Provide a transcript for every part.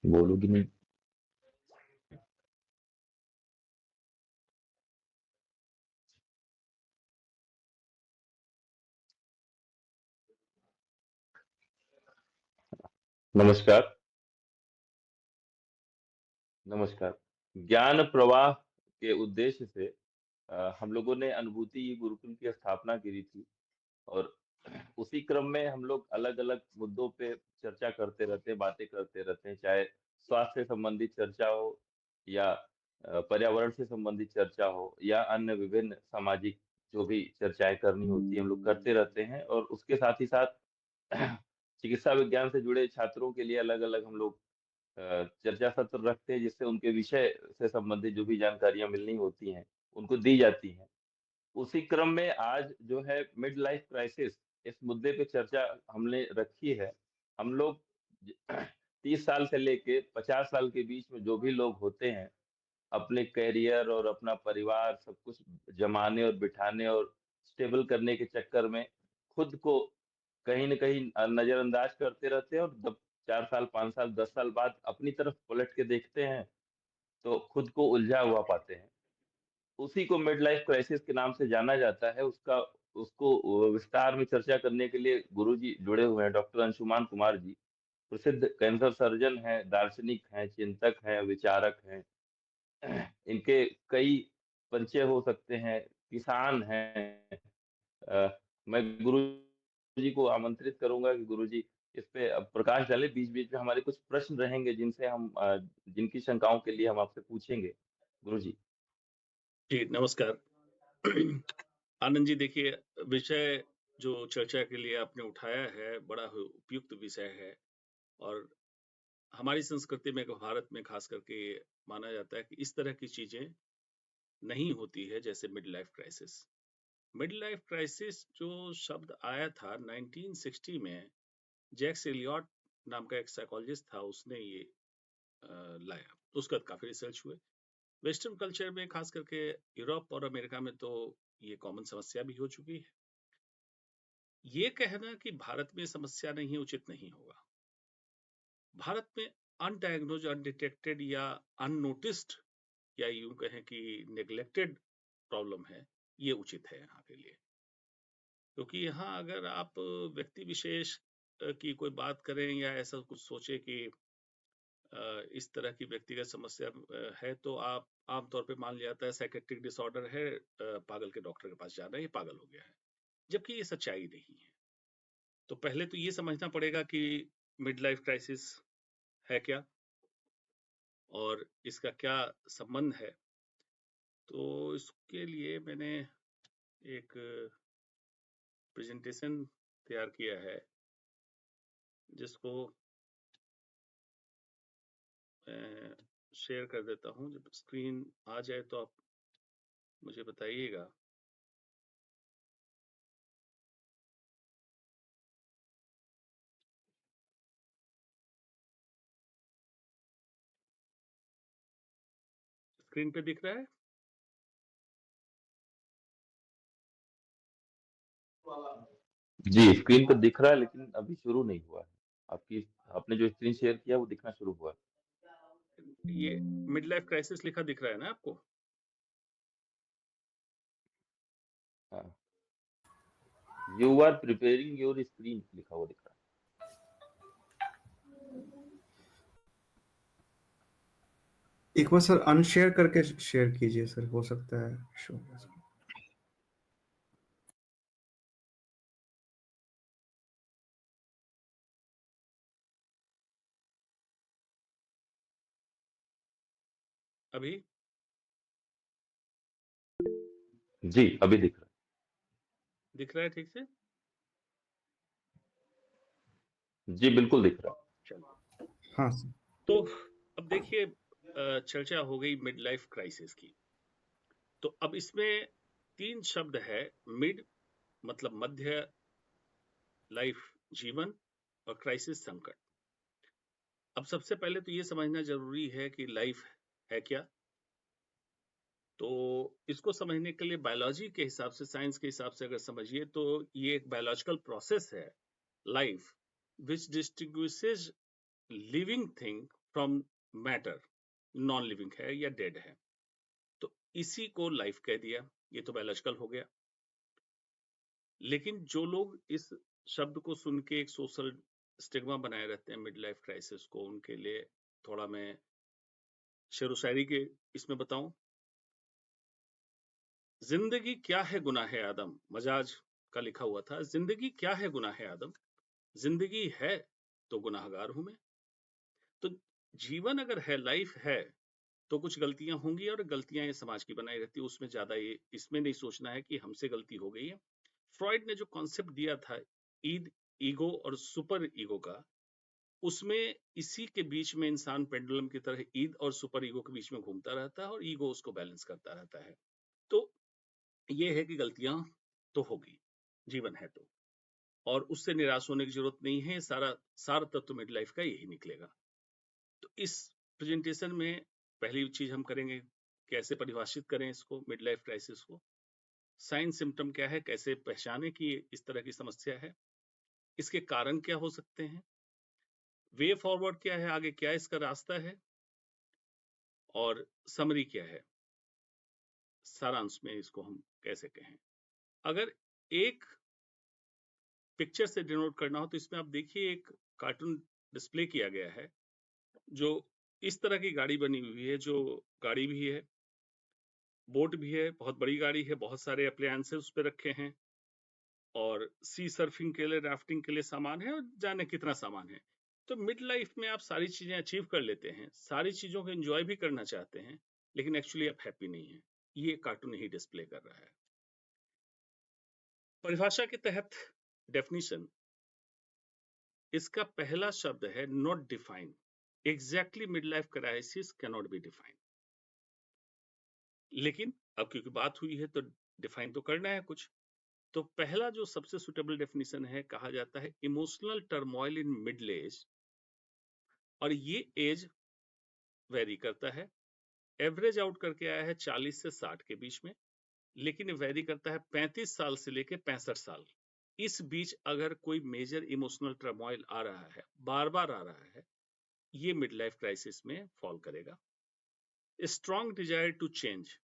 बोलोगी नहीं? नमस्कार। नमस्कार। ज्ञान प्रवाह के उद्देश्य से हम लोगों ने अनुभूति गुरुकुल की स्थापना की थी, और उसी क्रम में हम लोग अलग अलग मुद्दों पे चर्चा करते रहते हैं, बातें करते रहते हैं, चाहे स्वास्थ्य से संबंधित चर्चा हो, या पर्यावरण से संबंधित चर्चा हो, या अन्य विभिन्न सामाजिक जो भी चर्चाएं करनी होती है हम लोग करते रहते हैं। और उसके साथ ही साथ चिकित्सा विज्ञान से जुड़े छात्रों के लिए अलग अलग हम लोग चर्चा सत्र रखते हैं, जिससे उनके विषय से संबंधित जो भी जानकारियां मिलनी होती हैं उनको दी जाती हैं। उसी क्रम में आज जो है मिड लाइफ क्राइसिस, इस मुद्दे पे चर्चा हमने रखी है। हम लोग 30 साल से लेके 50 साल के बीच में जो भी लोग होते हैं, अपने कैरियर और अपना परिवार सब कुछ जमाने और बिठाने और स्टेबल करने के चक्कर में खुद को कहीं न कहीं नजरअंदाज करते रहते हैं, और जब 4 साल 5 साल 10 साल बाद अपनी तरफ पलट के देखते हैं तो खुद को उलझा हुआ पाते हैं। उसी को मिड लाइफ क्राइसिस के नाम से जाना जाता है। उसका उसको विस्तार में चर्चा करने के लिए गुरुजी जुड़े हुए हैं, डॉक्टर अंशुमान कुमार जी। प्रसिद्ध कैंसर सर्जन हैं, दार्शनिक हैं, चिंतक हैं, विचारक हैं। इनके कई परिचय हो सकते हैं, किसान हैं। मैं गुरु जी को आमंत्रित करूंगा कि गुरु जी इस पे अब प्रकाश डालें। बीच बीच में हमारे कुछ प्रश्न रहेंगे जिनसे हम जिनकी शंकाओं के लिए हम आपसे पूछेंगे, गुरु जी। जी नमस्कार। आनंद जी, देखिए, विषय जो चर्चा के लिए आपने उठाया है बड़ा उपयुक्त विषय है, और हमारी संस्कृति में, भारत में खास करके माना जाता है कि इस तरह की चीजें नहीं होती है जैसे mid life crisis. Mid life crisis जो शब्द आया था 1960 में, जैक्स एलियट नाम का एक साइकोलॉजिस्ट था, उसने ये लाया। उसका काफी रिसर्च हुए। वेस्टर्न कल्चर में, खास करके यूरोप और अमेरिका में, तो ये कॉमन समस्या भी हो चुकी है। ये कहना कि भारत में समस्या नहीं है उचित नहीं होगा। भारत में अनडायग्नोज, अनडिटेक्टेड या अननोटिस्ड, या यूं कहें कि नेग्लेक्टेड प्रॉब्लम है, ये उचित है यहाँ के लिए। क्योंकि यहाँ अगर आप व्यक्ति विशेष की कोई बात करें या ऐसा कुछ सोचे कि इस तरह की व्यक्तिगत समस्या है, तो आप आमतौर पे मान लिया जाता है साइकेट्रिक डिसऑर्डर है, पागल के डॉक्टर के पास जाना है, ये पागल हो गया है। जबकि ये सच्चाई नहीं है। तो पहले तो ये समझना पड़ेगा कि मिड लाइफ क्राइसिस है क्या और इसका क्या संबंध है। तो इसके लिए मैंने एक प्रेजेंटेशन तैयार किया है, जिसको शेयर कर देता हूं। जब स्क्रीन आ जाए तो आप मुझे बताइएगा। स्क्रीन पे दिख रहा है? जी, स्क्रीन पर दिख रहा है, लेकिन अभी शुरू नहीं हुआ है। आपने जो स्क्रीन शेयर किया वो दिखना शुरू हुआ है। ये मिड लाइफ क्राइसिस लिखा दिख रहा है ना आपको? हाँ, you are preparing your screen लिखा हुआ दिख रहा है। एक बार सर अनशेयर करके शेयर कीजिए सर, हो सकता है शो। अभी जी, अभी दिख रहा दिख रहा है ठीक से? है। जी, बिल्कुल दिख रहा है। चलो, हाँ सर। तो अब देखिए, चर्चा हो गई मिड लाइफ क्राइसिस की। तो अब इसमें 3 शब्द है। मिड मतलब मध्य, लाइफ जीवन, और क्राइसिस संकट। अब सबसे पहले तो ये समझना जरूरी है कि लाइफ है क्या। तो इसको समझने के लिए बायोलॉजी के हिसाब से, साइंस के हिसाब से अगर समझिए, तो ये एक बायोलॉजिकल प्रोसेस है life, which distinguishes living thing from matter, non living है या डेड है, तो इसी को लाइफ कह दिया। ये तो बायोलॉजिकल हो गया। लेकिन जो लोग इस शब्द को सुन के एक सोशल स्टिग्मा बनाए रहते हैं मिड लाइफ क्राइसिस को, उनके लिए थोड़ा मैं शेरो शायरी के इसमें बताऊं। जिंदगी क्या है गुनाह आदम, मजाज का लिखा हुआ था, जिंदगी क्या है गुनाह आदम, जिंदगी है तो गुनाहगार हूं मैं। तो जीवन अगर है, लाइफ है, तो कुछ गलतियां होंगी, और गलतियां ये समाज की बनाई रहती है, उसमें ज्यादा ये इसमें नहीं सोचना है कि हमसे गलती हो गई है। फ्रॉइड ने जो कॉन्सेप्ट दिया था ईद, ईगो और सुपर ईगो का, उसमें इसी के बीच में इंसान पेंडुलम की तरह ईद और सुपर ईगो के बीच में घूमता रहता है और ईगो उसको बैलेंस करता रहता है। तो ये है कि गलतियां तो होगी, जीवन है तो, और उससे निराश होने की जरूरत नहीं है। सारा तत्व मिड लाइफ का यही निकलेगा। तो इस प्रेजेंटेशन में पहली चीज हम करेंगे, कैसे परिभाषित करें इसको, मिड लाइफ क्राइसिस को। साइन सिम्टम क्या है, कैसे पहचाने कि इस तरह की समस्या है, इसके कारण क्या हो सकते हैं, वे फॉरवर्ड क्या है, आगे क्या इसका रास्ता है, और समरी क्या है, सारांश में इसको हम कैसे कहें। अगर एक पिक्चर से डिनोट करना हो तो इसमें आप देखिए एक कार्टून डिस्प्ले किया गया है, जो इस तरह की गाड़ी बनी हुई है, जो गाड़ी भी है, बोट भी है, बहुत बड़ी गाड़ी है, बहुत सारे अप्लायंसेस उस पर रखे हैं, और सी सर्फिंग के लिए, राफ्टिंग के लिए सामान है, और जाने कितना सामान है। तो मिड लाइफ में आप सारी चीजें अचीव कर लेते हैं, सारी चीजों को एंजॉय भी करना चाहते हैं, लेकिन एक्चुअली आप हैप्पी नहीं है। ये कार्टून ही डिस्प्ले कर रहा है। परिभाषा के तहत डेफिनेशन, इसका पहला शब्द है not define. Exactly mid life crisis can not be define. लेकिन अब क्योंकि बात हुई है तो डिफाइन तो करना है कुछ। तो पहला जो सबसे सुटेबल डेफिनेशन है, कहा जाता है emotional turmoil in middle age, और ये एज वेरी करता है। एवरेज आउट करके आया है 40 से 60 के बीच में, लेकिन वेरी करता है 35 साल से लेके 65 साल। इस बीच अगर कोई मेजर इमोशनल टर्मोइल आ रहा है, बार बार आ रहा है, ये मिड लाइफ क्राइसिस में फॉल करेगा। स्ट्रॉन्ग डिजायर टू चेंज,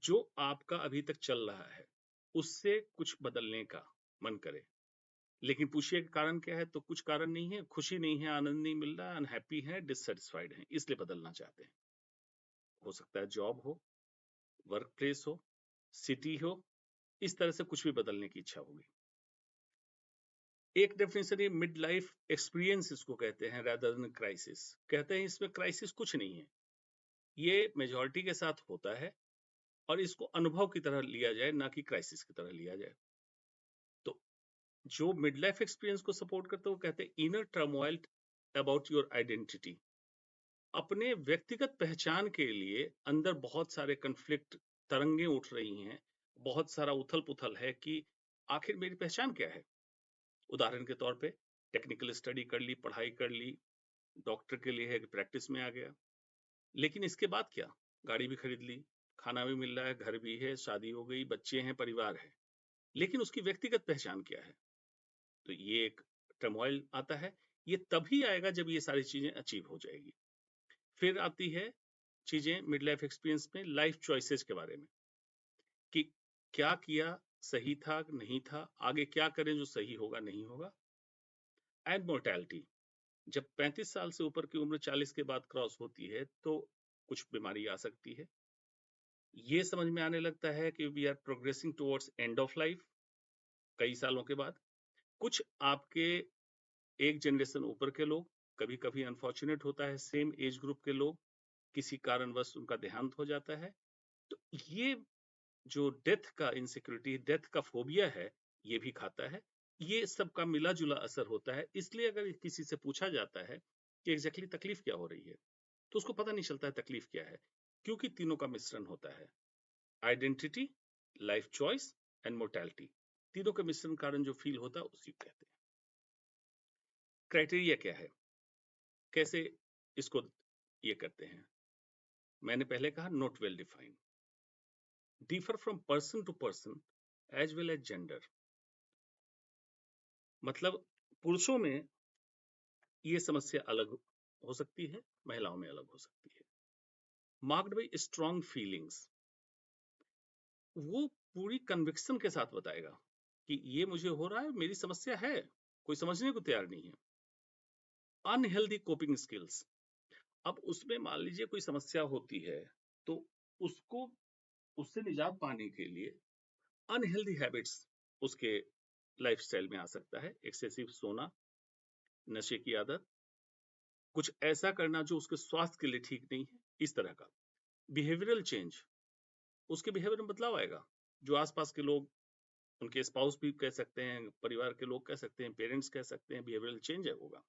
जो आपका अभी तक चल रहा है उससे कुछ बदलने का मन करे, लेकिन पूछिए कारण क्या है, तो कुछ कारण नहीं है, खुशी नहीं है, आनंद नहीं मिल रहा, अनहैप्पी है, डिससेटिस्फाइड है, इसलिए बदलना चाहते हैं। हो सकता है जॉब हो, वर्क प्लेस हो, सिटी हो, इस तरह से कुछ भी बदलने की इच्छा होगी। एक डेफिनेशन ये मिड लाइफ एक्सपीरियंस इसको कहते हैं, rather than क्राइसिस। कहते हैं इसमें क्राइसिस कुछ नहीं है, ये मेजॉरिटी के साथ होता है, और इसको अनुभव की तरह लिया जाए, ना कि क्राइसिस की तरह लिया जाए। तो जो मिड लाइफ एक्सपीरियंस को सपोर्ट करते हैं वो कहते हैं inner turmoil about your identity. अपने व्यक्तिगत पहचान के लिए अंदर बहुत सारे कन्फ्लिक्ट, तरंगे उठ रही हैं, बहुत सारा उथल पुथल है कि आखिर मेरी पहचान क्या है। उदाहरण के तौर पे टेक्निकल स्टडी कर ली, पढ़ाई कर ली, डॉक्टर के लिए है, प्रैक्टिस में आ गया, लेकिन इसके बाद क्या, गाड़ी भी खरीद ली, खाना भी मिल रहा है, घर भी है, शादी हो गई, बच्चे हैं, परिवार है, लेकिन उसकी व्यक्तिगत पहचान क्या है। तो ये एक टर्मोइल आता है। ये तभी आएगा जब ये सारी चीजें अचीव हो जाएगी। फिर आती है चीजें मिड लाइफ एक्सपीरियंस में, लाइफ चॉइसेस के बारे में, कि क्या किया सही था नहीं था, आगे क्या करें जो सही होगा नहीं होगा। एंड मोर्टेलिटी, जब 35 साल से ऊपर की उम्र 40 के बाद क्रॉस होती है तो कुछ बीमारी आ सकती है। ये समझ में आने लगता है कि we are progressing towards end of life कई सालों के बाद। कुछ आपके एक जनरेशन ऊपर के लोग, कभी कभी अनफॉर्चुनेट होता है सेम एज ग्रुप के लोग, किसी कारणवश उनका देहांत हो जाता है। तो ये जो डेथ का इनसिक्योरिटी, डेथ का फोबिया है, ये भी खाता है। ये सबका मिला जुला असर होता है। इसलिए अगर किसी से पूछा जाता है कि एग्जैक्टली तकलीफ क्या हो रही है, तो उसको पता नहीं चलता है तकलीफ क्या है, क्योंकि तीनों का मिश्रण होता है। Identity, life choice and mortality, तीनों का मिश्रण कारण जो फील होता है उसी को कहते हैं। क्राइटेरिया क्या है, कैसे इसको ये करते हैं। मैंने पहले कहा not well defined, differ from person to person as well as gender. मतलब पुरुषों में ये समस्या अलग हो सकती है, महिलाओं में अलग हो सकती है। मार्क्ड बाय स्ट्रॉन्ग फीलिंग्स, वो पूरी कन्विक्शन के साथ बताएगा कि ये मुझे हो रहा है, मेरी समस्या है, कोई समझने को तैयार नहीं है। अनहेल्दी कोपिंग स्किल्स, अब उसमें मान लीजिए कोई समस्या होती है तो उसको उससे निजात पाने के लिए अनहेल्दी हैबिट्स उसके लाइफस्टाइल में आ सकता है। एक्सेसिव सोना, नशे की आदत, कुछ ऐसा करना जो उसके स्वास्थ्य के लिए ठीक नहीं है, इस तरह का। बिहेवियरल चेंज, उसके बिहेवियर में बदलाव आएगा। जो आसपास के लोग, उनके स्पाउस भी कह सकते हैं, परिवार के लोग कह सकते हैं, पेरेंट्स कह सकते हैं, बिहेवियरल चेंज होगा।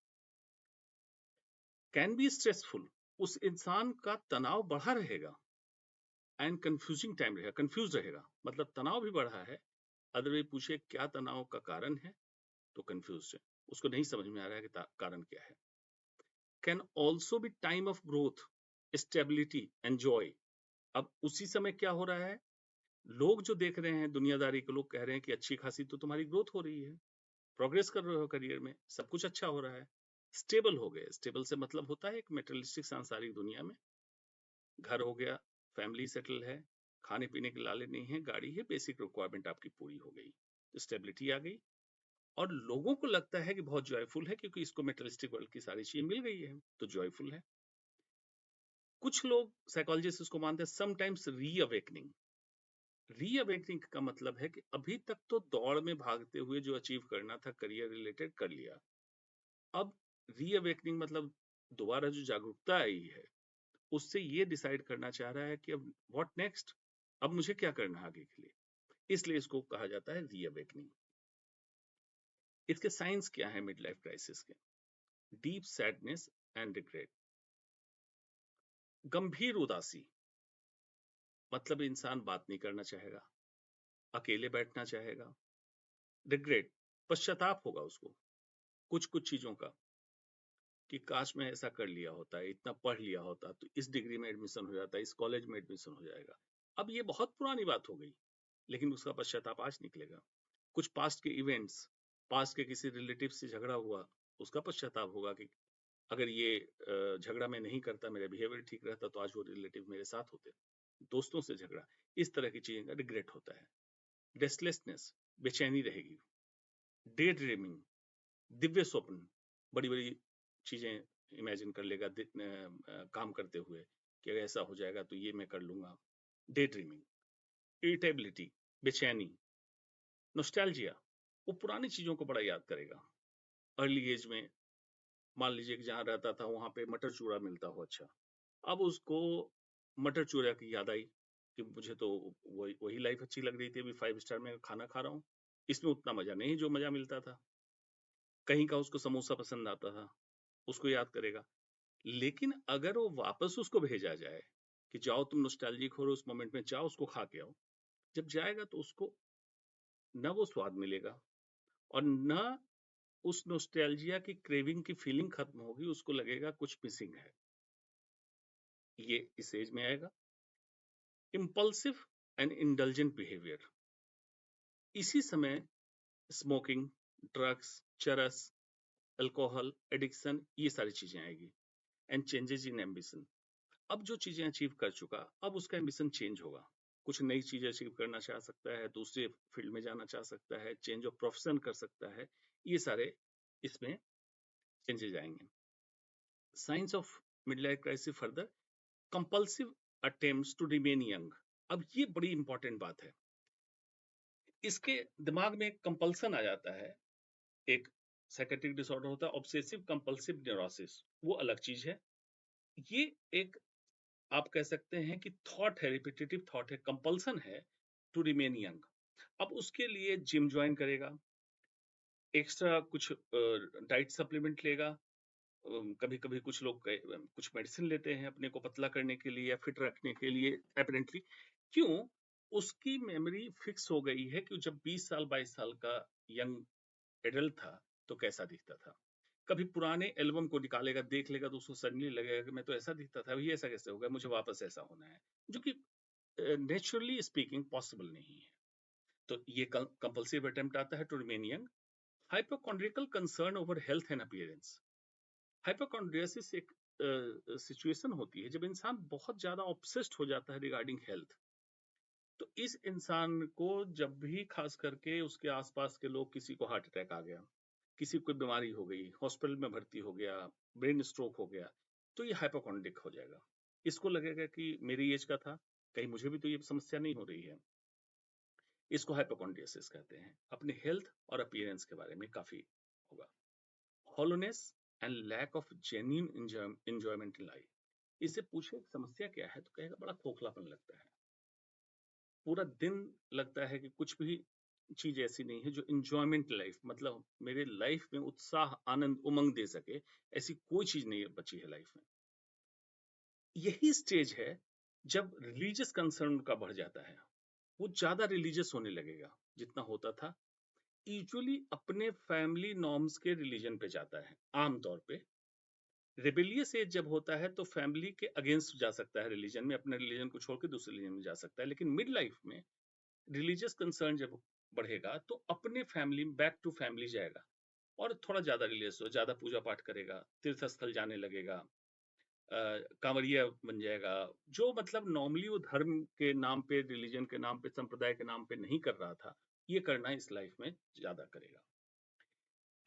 कैन बी स्ट्रेसफुल, उस इंसान का तनाव बढ़ा रहेगा। एंड कंफ्यूजिंग टाइम रहेगा, कंफ्यूज रहेगा, मतलब तनाव भी बढ़ा है। अदर वे पूछे क्या तनाव का कारण है तो कंफ्यूज है, उसको नहीं समझ में आ रहा है कि कारण क्या है। Can also be time of growth, stability and Joy. अब उसी समय क्या हो रहा है, लोग जो देख रहे हैं, दुनियादारी के लोग कह रहे हैं कि अच्छी खासी तो तुम्हारी ग्रोथ हो रही है, प्रोग्रेस कर रहे हो करियर में, सब कुछ अच्छा हो रहा है, स्टेबल हो गए। स्टेबल से मतलब होता है एक मेटेरियलिस्टिक सांसारिक दुनिया में घर हो गया, फैमिली सेटल है, खाने पीने के लाले नहीं है, गाड़ी है, बेसिक रिक्वायरमेंट आपकी पूरी हो गई, स्टेबिलिटी आ गई। और लोगों को लगता है कि बहुत जॉयफुल है क्योंकि इसको मेटेरियलिस्टिक वर्ल्ड की सारी चीजें मिल गई है, तो जॉयफुल है। कुछ लोग साइकोलॉजिस्ट इसको मानते हैं समटाइम्स रीअवेकनिंग। रीअवेकनिंग का मतलब है कि अभी तक तो दौड़ में भागते हुए जो अचीव करना था करियर रिलेटेड कर लिया, अब रीअवेकनिंग मतलब दोबारा जो जागरूकता आई है उससे ये डिसाइड करना चाह रहा है कि अब व्हाट नेक्स्ट, अब मुझे क्या करना है आगे के लिए, इसलिए इसको कहा जाता है रीअवेकनिंग। इसके साइंस क्या है मिड लाइफ क्राइसिस के? डीप सैडनेस एंड रिग्रेट, गंभीर उदासी, मतलब इंसान बात नहीं करना चाहेगा, अकेले बैठना चाहेगा। रिग्रेट, पश्चाताप होगा उसको कुछ कुछ चीजों का कि काश मैं ऐसा कर लिया होता, इतना पढ़ लिया होता तो इस डिग्री में एडमिशन हो जाता, इस कॉलेज में एडमिशन हो जाएगा। अब ये बहुत पुरानी बात हो गई, लेकिन उसका पश्चाताप आज निकलेगा। कुछ पास्ट के इवेंट्स, पास्ट के किसी रिलेटिव से झगड़ा हुआ, उसका पश्चाताप होगा कि अगर ये झगड़ा मैं नहीं करता, मेरा बिहेवियर ठीक रहता तो आज वो रिलेटिव मेरे साथ होते। दोस्तों से झगड़ा, इस तरह की चीजें का रिग्रेट होता है। रेस्टलेसनेस, बेचैनी रहेगी। डे ड्रीमिंग, दिव्य स्वप्न, बड़ी बड़ी चीजें इमेजिन कर लेगा काम करते हुए कि अगर ऐसा हो जाएगा तो ये मैं कर लूंगा। Day dreaming. इरिटेबिलिटी, बेचैनी। नोस्टैल्जिया, वो पुरानी चीजों को बड़ा याद करेगा। अर्ली एज में मान लीजिए कि जहाँ रहता था वहां पे मटर चूड़ा मिलता हो, अच्छा, अब उसको मटर चूड़ा की याद आई कि मुझे तो वही वही लाइफ अच्छी लग रही थी, अभी 5 स्टार में खाना खा रहा हूँ, इसमें उतना मजा नहीं जो मजा मिलता था। कहीं का उसको समोसा पसंद आता था, उसको याद करेगा। लेकिन अगर वो वापस उसको भेजा जाए कि जाओ तुम नॉस्टैल्जिक हो, उस मोमेंट में जाओ उसको खा के आओ, जब जाएगा तो उसको न वो स्वाद मिलेगा और न उस नॉस्टैल्जिया की क्रेविंग की फीलिंग खत्म होगी, उसको लगेगा कुछ मिसिंग है। ये इस एज में आएगा। इम्पल्सिव एंड इंडल्जेंट बिहेवियर, इसी समय स्मोकिंग, ड्रग्स, चरस, अल्कोहल एडिक्शन, ये सारी चीजें आएगी। एंड चेंजेस इन एम्बिशन, अब जो चीजें अचीव कर चुका, अब उसका एम्बिशन चेंज होगा, कुछ नई चीजें अचीव करना चाह सकता है, दूसरे फील्ड में जाना चाह सकता है, चेंज ऑफ प्रोफेशन कर सकता है, ये सारे इसमें चेंजेस आएंगे। Signs of mid life crisis further, compulsive attempts to remain young. अब ये बड़ी इंपॉर्टेंट बात है, इसके दिमाग में कंपल्सन आ जाता है। एक साइकेट्रिक डिसऑर्डर होता है ऑब्सेसिव कंपल्सिव न्यूरोसिस, वो अलग चीज है। ये एक आप कह सकते हैं कि थॉट है, रिपीटेटिव थॉट है, कंपल्सन है टू रिमेन यंग। अब उसके लिए जिम ज्वाइन करेगा, एक्स्ट्रा कुछ डाइट सप्लीमेंट लेगा, कभी कभी कुछ लोग कुछ मेडिसिन लेते हैं अपने को पतला करने के लिए या फिट रखने के लिए एपरेंटली। क्यों? उसकी मेमोरी फिक्स हो गई है कि जब 20 साल 22 साल का यंग एडल्ट था तो कैसा दिखता था। कभी पुराने एल्बम को निकालेगा, देख लेगा तो उसको सडनली लगेगा कि मैं तो ऐसा दिखता था, अभी ऐसा कैसे हो गया, मुझे वापस ऐसा होना है, जो कि नेचुरली स्पीकिंग पॉसिबल नहीं है। तो ये कंपल्सिव अटेम्प्ट आता है to remain young. Hypochondriacal concern over health and appearance, hypochondriasis एक सिचुएशन होती है जब इंसान बहुत ज्यादा ऑब्सेस्ड हो जाता है रिगार्डिंग हेल्थ। तो इस इंसान को जब भी खास करके उसके आसपास के लोग, किसी को हार्ट अटैक आ गया, किसी को कोई बीमारी हो गई, हॉस्पिटल में भर्ती हो गया, ब्रेन स्ट्रोक हो गया, तो ये हाइपोकॉन्ड्रिक हो जाएगा। इसको लगेगा कि मेरी एज का था, कहीं मुझे भी तो ये समस्या नहीं हो रही है। इसको हाइपोकॉन्ड्रियासिस कहते हैं। अपने हेल्थ और अपीयरेंस के बारे में काफी होगा। Hollowness and lack of genuine enjoyment in life. इससे पूछे समस्या क्या है, तो कहेगा बड़ा खोखलापन लगता है, पूरा दिन लगता है कि कुछ भी चीज ऐसी नहीं है जो इंजॉयमेंट लाइफ, मतलब मेरे लाइफ में उत्साह, आनंद, उमंग दे सके, ऐसी कोई चीज नहीं बची है लाइफ में। यही स्टेज है जब रिलीजियस कंसर्न का बढ़ जाता है, वो ज्यादा रिलीजियस होने लगेगा जितना होता था। यूजुअली अपने फैमिली नॉर्म्स के रिलीजन पे जाता है आमतौर पे। रेबेलियस एज जब होता है तो फैमिली के अगेंस्ट जा सकता है रिलीजन में, अपने रिलीजन को छोड़ के दूसरे रिलीजन में जा सकता है। लेकिन मिड लाइफ में रिलीजियस कंसर्न जब बढ़ेगा तो अपने फैमिली, बैक टू फैमिली जाएगा और थोड़ा ज्यादा रिलीजियस हो, ज्यादा पूजा पाठ करेगा, तीर्थ स्थल जाने लगेगा, कांवरिया बन जाएगा। जो मतलब नॉर्मली वो धर्म के नाम पे, रिलीजन के नाम पे, संप्रदाय के नाम पे नहीं कर रहा था, ये करना इस लाइफ में ज्यादा करेगा।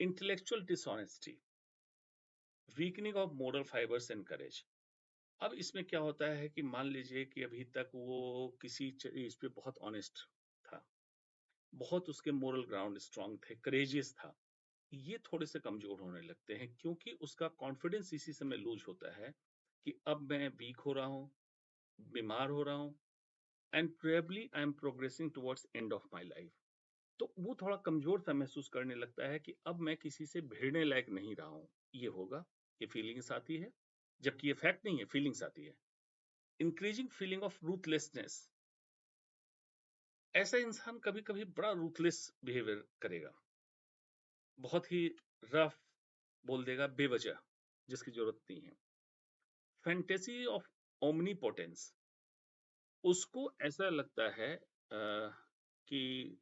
Intellectual dishonesty, weakening of moral fibres and courage. अब इसमें क्या होता है कि मान लीजिए कि अभी तक वो किसी चीज पे बहुत ऑनेस्ट था, बहुत उसके मोरल ग्राउंड स्ट्रांग थे, करेजियस था, ये थोड़े से कमजोर होने लगते हैं क्योंकि उसका कॉन्फिडेंस इसी समय लूज होता है कि अब मैं वीक हो रहा हूँ, बीमार हो रहा हूँ, and probably I am progressing towards end of my life. तो वो थोड़ा कमजोर सा महसूस करने लगता है कि अब मैं किसी से भिड़ने लायक नहीं रहा हूँ। ये होगा, ये फीलिंग्स आती है, जबकि ये फैक्ट नहीं है, फीलिंग्स आती है। इंक्रीजिंग फीलिंग ऑफ रूथलेसनेस, ऐसा इंसान कभी कभी बड़ा रूथलेस बिहेवियर करेगा, बहुत ही रफ बोल देगा बेवजह, जिसकी जरूरत नहीं है। फैंटेसी ऑफ ओमनीपोटेंस, उसको ऐसा लगता है कि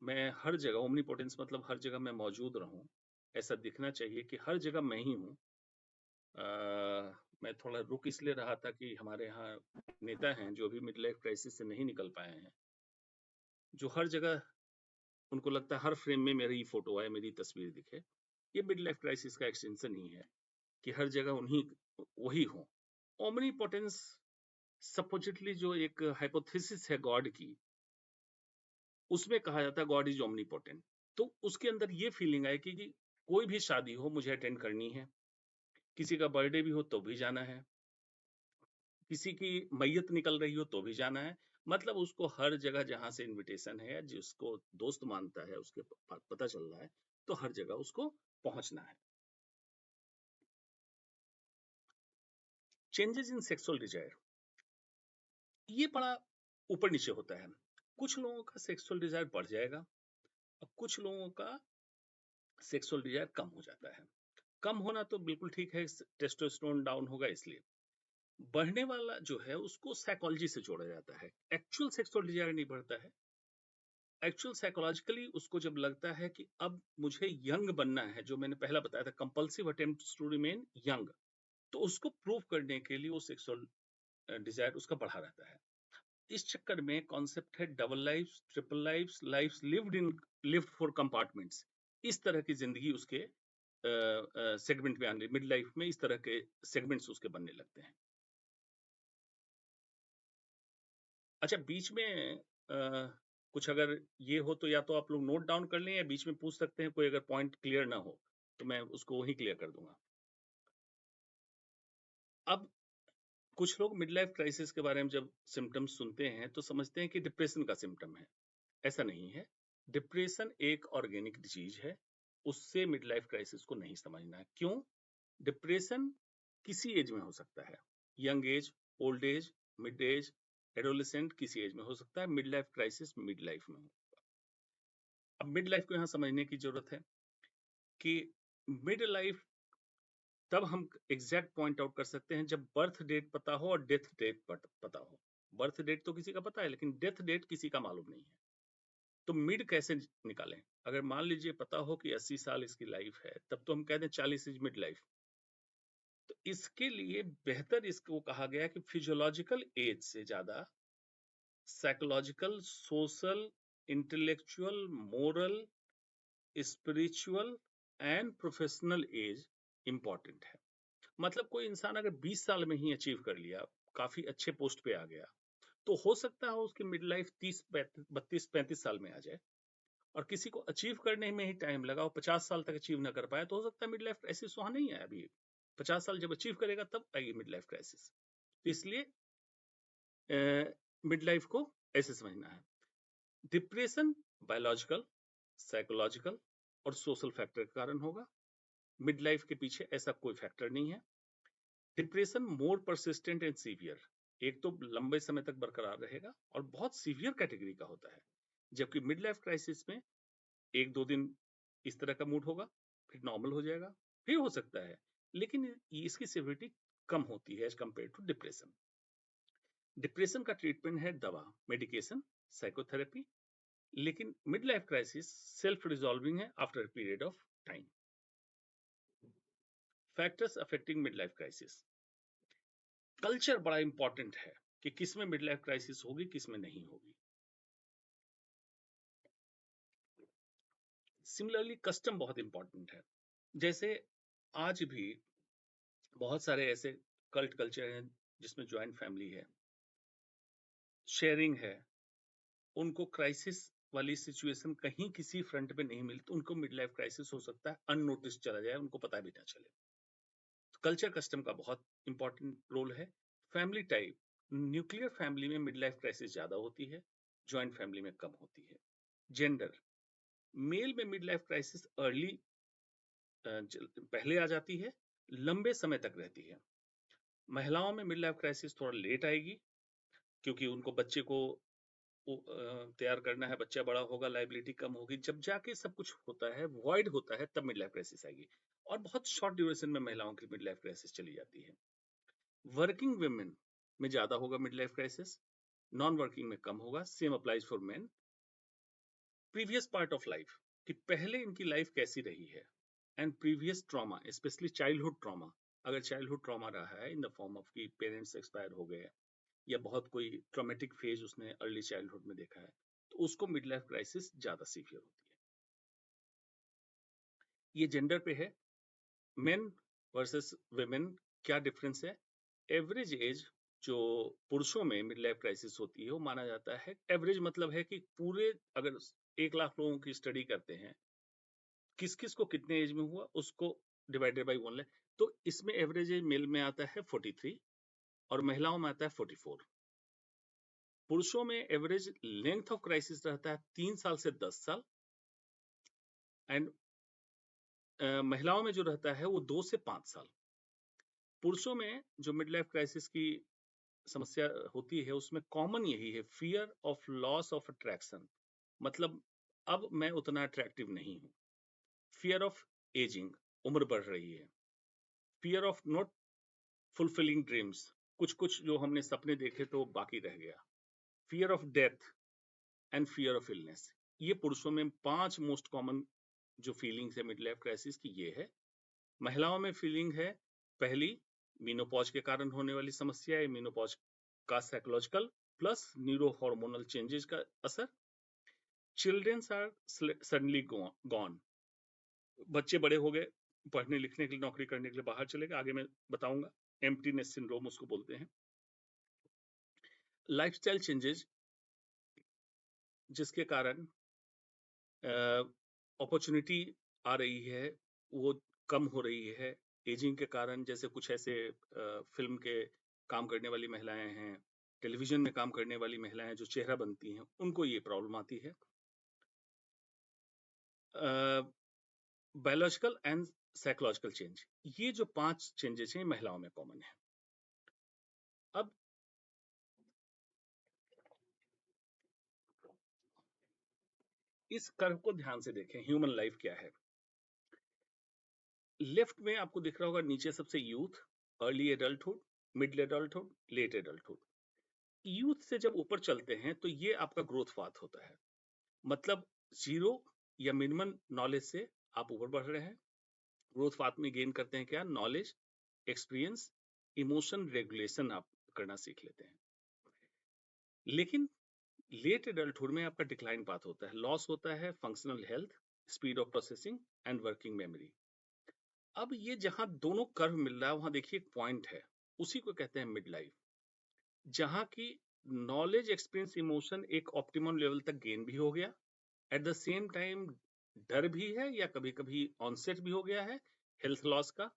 मैं हर जगह, ओमनीपोटेंस मतलब हर जगह मैं मौजूद रहूं, ऐसा दिखना चाहिए कि हर जगह मैं ही हूँ। मैं थोड़ा रुक इसलिए रहा था कि हमारे यहाँ नेता हैं जो अभी मिड लाइफ क्राइसिस से नहीं निकल पाए हैं, जो हर जगह उनको लगता है हर फ्रेम में मेरी फोटो आए, मेरी तस्वीर दिखे। ये मिड लाइफ क्राइसिस का एक्सटेंशन ही है कि हर जगह उन्हीं वही हो। ओमनीपोटेंस सपोजिटली जो एक हाइपोथेसिस है गॉड की, उसमें कहा जाता है गॉड इज ओमनीपोटेंट। तो उसके अंदर ये फीलिंग आए कि कोई भी शादी हो मुझे अटेंड करनी है, किसी का बर्थडे भी हो तो भी जाना है, किसी की मैयत निकल रही हो तो भी जाना है। मतलब उसको हर जगह जहां से इनविटेशन है, जिसको दोस्त मानता है, उसके पता चल रहा है, तो हर जगह उसको पहुंचना है। चेंजेस इन सेक्सुअल डिजायर, ये बड़ा ऊपर नीचे होता है। कुछ लोगों का सेक्सुअल डिजायर बढ़ जाएगा और कुछ लोगों का सेक्सुअल डिजायर कम हो जाता है। कम होना तो बिल्कुल ठीक है, टेस्टोस्टेरोन डाउन होगा इसलिए। बढ़ने वाला जो है उसको साइकोलॉजी से जोड़ा जाता है, एक्चुअल सेक्सुअल डिजायर नहीं बढ़ता है। एक्चुअल साइकोलॉजिकली उसको जब लगता है कि अब मुझे यंग बनना है, जो मैंने पहला बताया था, compulsive attempts to remain young, तो उसको प्रूव करने के लिए वो सेक्सुअल डिजायर उसका बढ़ा रहता है। इस चक्कर में कॉन्सेप्ट है double life, triple life, life lived for compartments. इस तरह की जिंदगी उसके सेगमेंट में आने, मिड लाइफ में इस तरह के सेगमेंट्स उसके बनने लगते हैं। अच्छा, बीच में कुछ अगर ये हो तो या तो आप लोग नोट डाउन कर लें या बीच में पूछ सकते हैं, कोई अगर पॉइंट क्लियर ना हो तो मैं उसको वही क्लियर कर दूंगा। अब कुछ लोग मिड लाइफ क्राइसिस के बारे में जब सिम्टम्स सुनते हैं तो समझते हैं कि डिप्रेशन का सिम्टम है। ऐसा नहीं है। डिप्रेशन एक ऑर्गेनिक डिजीज है, उससे मिड लाइफ क्राइसिस को नहीं समझना है। क्यों? डिप्रेशन किसी एज में हो सकता है, young age, old age, mid age, adolescent, किसी एज में हो सकता है। Mid life crisis mid life में हो। अब मिड लाइफ को यहाँ समझने की जरूरत है कि मिड लाइफ तब हम एग्जैक्ट पॉइंट आउट कर सकते हैं जब बर्थ डेट पता हो और डेथ डेट पता हो। बर्थ डेट तो किसी का पता है लेकिन डेथ डेट किसी का मालूम नहीं है। तो मिड कैसे निकालें? अगर मान लीजिए पता हो कि 80 साल इसकी लाइफ है, तब तो हम कहते हैं 40 इज मिड लाइफ। तो इसके लिए बेहतर इसको कहा गया कि फिजियोलॉजिकल एज से ज्यादा psychological, social, intellectual, moral, spiritual and professional age important है। मतलब कोई इंसान अगर 20 साल में ही अचीव कर लिया, काफी अच्छे पोस्ट पे आ गया, तो हो सकता है उसकी मिड लाइफ 32-35 साल में आ जाए। और किसी को अचीव करने में ही टाइम लगा और 50 साल तक अचीव ना कर पाया, तो हो सकता है मिड लाइफ क्राइसिस वहां नहीं आया। अभी 50 साल जब अचीव करेगा तब आएगी मिड लाइफ क्राइसिस। इसलिए मिड लाइफ को ऐसे समझना है। डिप्रेशन बायोलॉजिकल, साइकोलॉजिकल और सोशल फैक्टर के कारण होगा। मिड लाइफ के पीछे ऐसा कोई फैक्टर नहीं है। Depression more persistent and severe, एक तो लंबे समय तक बरकरार रहेगा और बहुत सीवियर कैटेगरी का होता है, जबकि मिड लाइफ क्राइसिस में 1-2 दिन इस तरह का मूड होगा, फिर नॉर्मल हो जाएगा, फिर हो सकता है, लेकिन इसकी सिवियरिटी कम होती है as compare to depression. Depression का ट्रीटमेंट है दवा, मेडिकेशन, साइकोथेरेपी, लेकिन mid life crisis self resolving है after a period of time. Factors affecting mid life crisis, culture बड़ा इंपॉर्टेंट है कि किस में मिड लाइफ क्राइसिस होगी, किस में नहीं होगी। सिमिलरली कस्टम बहुत इंपॉर्टेंट है। जैसे आज भी बहुत सारे ऐसे कल्ट कल्चर हैं जिसमें ज्वाइंट फैमिली है, शेयरिंग है, उनको क्राइसिस वाली सिचुएशन कहीं किसी फ्रंट पे नहीं मिली तो उनको मिड लाइफ क्राइसिस हो सकता है, अननोटिस चला जाए, उनको पता भी ना चले। तो कल्चर कस्टम का बहुत इंपॉर्टेंट रोल है। फैमिली टाइप, न्यूक्लियर फैमिली में मिड लाइफ क्राइसिस ज्यादा होती है, ज्वाइंट फैमिली में कम होती है। जेंडर, मेल में मिड लाइफ क्राइसिस अर्ली पहले आ जाती है, लंबे समय तक रहती है। महिलाओं में मिड लाइफ क्राइसिस थोड़ा लेट आएगी, क्योंकि उनको बच्चे को तैयार करना है, बच्चा बड़ा होगा, लाइबिलिटी कम होगी, जब जाके सब कुछ होता है, वॉइड होता है, तब मिड लाइफ क्राइसिस आएगी। और बहुत शॉर्ट ड्यूरेशन में महिलाओं की मिड लाइफ क्राइसिस चली जाती है। वर्किंग वुमेन में ज्यादा होगा mid life crisis, non working में कम होगा। Same applies for main. Previous part of life, कि पहले इनकी लाइफ कैसी रही है, and previous trauma, specially childhood trauma. अगर चाइल्डहुड ट्रॉमा रहा है इन द फॉर्म ऑफ कि पेरेंट्स एक्सपायर हो गए या बहुत कोई ट्रॉमेटिक फेज उसने अर्ली चाइल्डहुड में देखा है, तो उसको मिड लाइफ क्राइसिस ज्यादा सीवियर होती है। ये जेंडर पे है, मेन वर्सेस वुमेन क्या डिफरेंस है। एवरेज एज जो पुरुषों में मिड लाइफ क्राइसिस होती है वो माना जाता है, एवरेज मतलब है कि पूरे अगर 1 लाख लोगों की स्टडी करते हैं, किस किस को कितने एज में हुआ उसको डिवाइडेड बाई 1 लाख, तो इसमें एवरेज एज मेल में आता है 43 और महिलाओं में आता है 44। पुरुषों में एवरेज लेंथ ऑफ क्राइसिस रहता है 3 साल से 10 साल, एंड महिलाओं में जो रहता है वो 2 से 5 साल। पुरुषों में जो मिड लाइफ क्राइसिस की समस्या होती है उसमें कॉमन यही है, fear of loss of attraction, मतलब अब मैं उतना अट्रैक्टिव नहीं हूं। फियर ऑफ एजिंग, उम्र बढ़ रही है। Fear of not fulfilling dreams, कुछ कुछ जो हमने सपने देखे तो बाकी रह गया। Fear of death and fear of illness, ये पुरुषों में 5 मोस्ट कॉमन जो फीलिंग्स है मिड लाइफ क्राइसिस की, ये है। महिलाओं में फीलिंग है, पहली मीनोपॉज के कारण होने वाली समस्या है, मीनोपॉज का psychological plus neuro hormonal changes का असर। चिल्ड्रंस आर सडनली गॉन, बच्चे बड़े हो गए, पढ़ने लिखने के लिए, नौकरी करने के लिए बाहर चले गए, आगे मैं बताऊंगा। एम्प्टीनेस सिंड्रोम उसको बोलते हैं। लाइफस्टाइल चेंजेस जिसके कारण अपॉर्चुनिटी आ रही है वो कम हो रही है एजिंग के कारण। जैसे कुछ ऐसे फिल्म के काम करने वाली महिलाएं हैं, टेलीविजन में काम करने वाली महिलाएं जो चेहरा बनती हैं, उनको ये प्रॉब्लम आती है। बायोलॉजिकल एंड साइकोलॉजिकल चेंज, ये जो 5 चेंजेस हैं महिलाओं में कॉमन है। अब इस कर्व को ध्यान से देखें, ह्यूमन लाइफ क्या है। लेफ्ट में आपको दिख रहा होगा नीचे सबसे youth, early adulthood, middle adulthood, late adulthood. Youth से जब ऊपर चलते हैं तो ये आपका ग्रोथ पाथ होता है, मतलब 0 या मिनिमम नॉलेज से आप ऊपर बढ़ रहे हैं। ग्रोथ पाथ में गेन करते हैं क्या, नॉलेज, एक्सपीरियंस, इमोशन रेगुलेशन आप करना सीख लेते हैं। लेकिन लेट एडल्टहुड में आपका डिक्लाइन पाथ होता है, लॉस होता है functional health, speed of processing and working memory. अब ये जहां दोनों कर्व मिल रहा है वहां देखिए एक पॉइंट है, उसी को कहते हैं मिड लाइफ, जहां की नॉलेज, एक्सपीरियंस, इमोशन एक ऑप्टिमम लेवल तक गेन भी हो गया, एट द सेम टाइम डर भी है या कभी कभी ऑनसेट भी हो गया है हेल्थ लॉस का।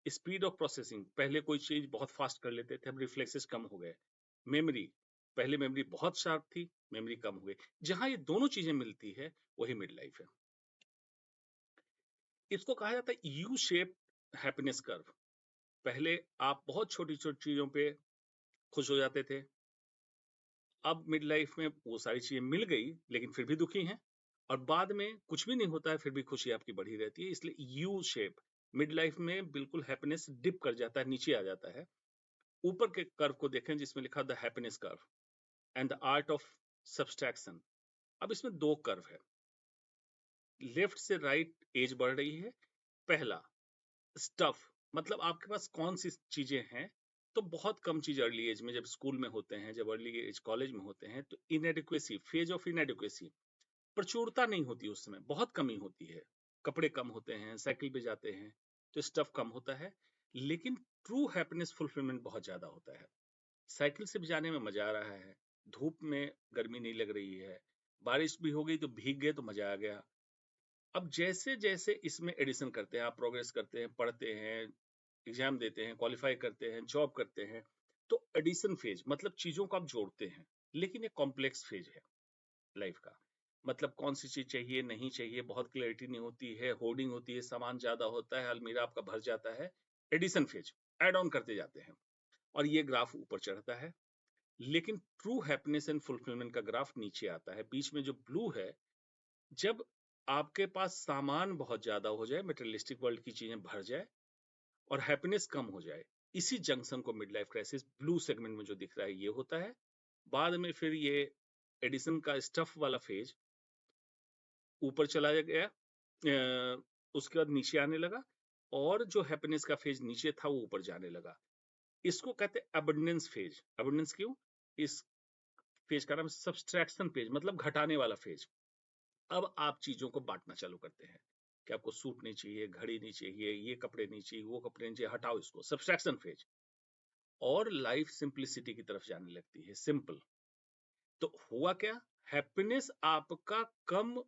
स्पीड ऑफ प्रोसेसिंग, पहले कोई चीज बहुत फास्ट कर लेते थे, अब रिफ्लेक्सेस कम हो गए। मेमोरी, पहले मेमोरी बहुत शार्प थी, मेमोरी कम हो गई। जहां ये दोनों चीजें मिलती है वही मिड लाइफ है। इसको कहा जाता है यू शेप हैप्पीनेस कर्व। पहले आप बहुत छोटी छोटी चीजों पे खुश हो जाते थे, अब मिड लाइफ में वो सारी चीजें मिल गई लेकिन फिर भी दुखी हैं, और बाद में कुछ भी नहीं होता है फिर भी खुशी आपकी बढ़ी रहती है। इसलिए यू शेप मिड लाइफ में बिल्कुल हैप्पीनेस डिप कर जाता है, नीचे आ जाता है। ऊपर के कर्व को देखें जिसमें लिखा the happiness curve and the art of subtraction. अब इसमें दो कर्व है, लेफ्ट से राइट एज बढ़ रही है। पहला स्टफ, मतलब आपके पास कौन सी चीजें हैं, तो बहुत कम चीज अर्ली एज में, जब स्कूल में होते हैं, जब अर्ली एज कॉलेज में होते हैं, तो इनएडिक्वेसी, फेज ऑफ इनएडिक्वेसी, प्रचुरता नहीं होती उस समय, बहुत कमी होती है, कपड़े कम होते हैं, साइकिल पे जाते हैं, तो स्टफ कम होता है। लेकिन ट्रू हैप्पीनेस फुलफिलमेंट बहुत ज्यादा होता है। साइकिल से भी जाने में मजा आ रहा है, धूप में गर्मी नहीं लग रही है, बारिश भी हो गई तो भीग गए तो मजा आ गया। अब जैसे जैसे इसमें एडिशन करते हैं, आप प्रोग्रेस करते हैं, पढ़ते हैं, एग्जाम देते हैं, क्वालिफाई करते हैं, जॉब करते हैं, तो एडिशन फेज मतलब चीजों को आप जोड़ते हैं। लेकिन ये कॉम्प्लेक्स फेज है लाइफ का, मतलब कौन सी चीज चाहिए नहीं चाहिए, बहुत क्लैरिटी नहीं होती है, होर्डिंग होती है, सामान ज्यादा होता है, अलमीरा आपका भर जाता है। एडिशन फेज, एड ऑन करते जाते हैं और ये ग्राफ ऊपर चढ़ता है। लेकिन ट्रू हैप्पीनेस एंड फुलफिलमेंट का ग्राफ नीचे आता है। बीच में जो ब्लू है, जब आपके पास सामान बहुत ज्यादा हो जाए, मटेरियलिस्टिक वर्ल्ड की चीजें भर जाए और हैप्पीनेस कम हो जाए, इसी जंक्शन को mid life crisis blue segment में जो दिख रहा है ये होता है। बाद में फिर ये एडिशन का स्टफ वाला फेज ऊपर चला गया, उसके बाद नीचे आने लगा, और जो हैप्पीनेस का फेज नीचे था वो ऊपर जाने लगा। इसको कहते हैं अबंडेंस फेज। अबंडेंस क्यों? इस फेज का नाम सब्सट्रैक्शन फेज, मतलब घटाने वाला फेज। अब आप चीजों को बांटना चालू करते हैं कि आपको सूट नहीं चाहिए, घड़ी नहीं चाहिए, ये कपड़े नहीं चाहिए, वो कपड़े नहीं चाहिए, हटाओ इसको, सब्सट्रैक्शन फेज। और लाइफ सिंपलिसिटी की तरफ जाने लगती है, सिंपल। तो हुआ क्या, हैप्पीनेस आपका कम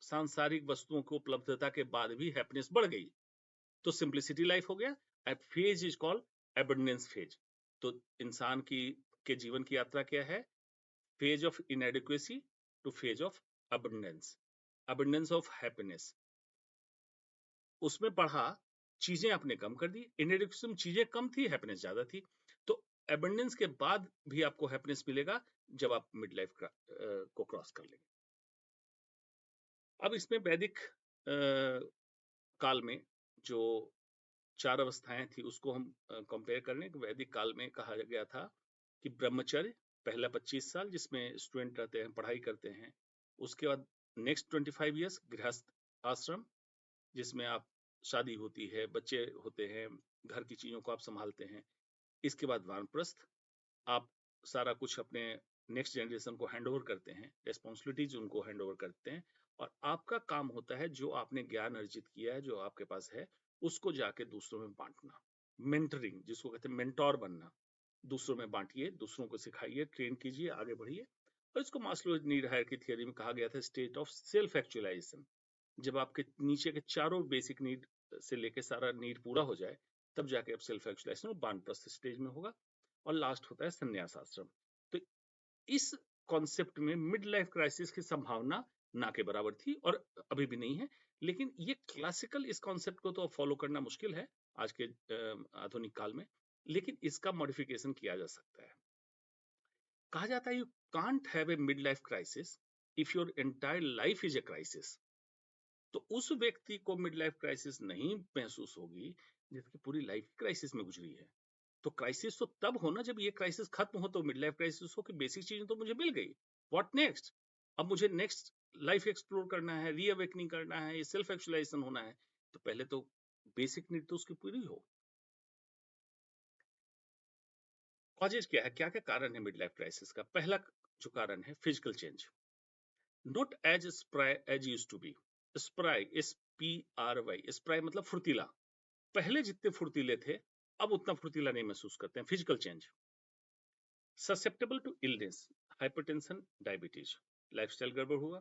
सांसारिक वस्तुओं की उपलब्धता के बाद भी हैप्पीनेस बढ़ गई, तो सिंपलिसिटी लाइफ हो गया। Phase is called abundance phase. तो इंसान की के जीवन की यात्रा क्या है? Phase of inadequacy two phase of abundance, abundance of happiness. उसमें बढ़ा, चीजें आपने कम कर दी, इनएडिक्वेसी में चीजें कम थी, हैप्पीनेस ज्यादा थी। तो एबंडेंस के बाद भी आपको हैप्पीनेस मिलेगा जब आप मिड लाइफ को क्रॉस कर लेंगे। अब इसमें वैदिक काल में जो 4 अवस्थाएं थी उसको हम कंपेयर करें। वैदिक काल में कहा गया था कि ब्रह्मचर्य पहला 25 साल जिसमें स्टूडेंट रहते हैं, पढ़ाई करते हैं। उसके बाद नेक्स्ट 25 ईयर्स गृहस्थ आश्रम, जिसमें आप शादी होती है, बच्चे होते हैं, घर की चीजों को आप संभालते हैं। इसके बाद वानप्रस्थ, आप सारा कुछ अपने नेक्स्ट जनरेशन को हैंड ओवर करते हैं, रेस्पॉन्सिबिलिटीज उनको हैंड ओवर करते हैं, और आपका काम होता है जो आपने ज्ञान अर्जित किया है, जो आपके पास है, उसको जाके दूसरों में बांटना। मेंटरिंग जिसको कहते हैं, मेंटोर बनना। दूसरों में बांटिए, दूसरों को सिखाइए, ट्रेन कीजिए, आगे बढ़िए। और इसको मास्लो नीड हायरार्की थ्योरी में कहा गया था स्टेट ऑफ सेल्फ एक्चुअलाइजेशन। जब आपके नीचे के चारों बेसिक नीड से लेके सारा नीड पूरा हो जाए, तब जाके आप सेल्फ एक्चुअलाइजेशन और वानप्रस्थ स्टेज में होगा। और लास्ट होता है संन्यास आश्रम। तो इस कॉन्सेप्ट में मिड लाइफ क्राइसिस की संभावना ना के बराबर थी, और अभी भी नहीं है। लेकिन ये क्लासिकल इस कॉन्सेप्ट को तो फॉलो करना मुश्किल है आज के आधुनिक काल में, लेकिन इसका मॉडिफिकेशन किया जा सकता है। कहा जाता है you can't have a mid life crisis if your entire life is a crisis. तो उस व्यक्ति को मिड लाइफ क्राइसिस नहीं महसूस होगी जिसकी पूरी लाइफ क्राइसिस में गुजरी है। तो क्राइसिस तो तब हो ना जब ये क्राइसिस खत्म हो, तो मिड लाइफ क्राइसिस हो कि बेसिक चीजें तो मुझे मिल गई, व्हाट नेक्स्ट? अब मुझे नेक्स्ट लाइफ एक्सप्लोर करना है, रीअवेकनिंग करना है, ये सेल्फ एक्चुअलाइजेशन होना है, तो पहले तो बेसिक नीड तो उसकी पूरी हो। कॉजेज क्या है, क्या क्या कारण है मिड लाइफ क्राइसिस का? पहला जो कारण है physical change, not as spry as used to be. Spry, SPRY, spry मतलब फुर्तीला। पहले जितने फुर्तीले थे अब उतना फुर्तीला नहीं महसूस करते हैं। Physical change, susceptible to illness, hypertension, diabetes, lifestyle गड़बड़ हुआ,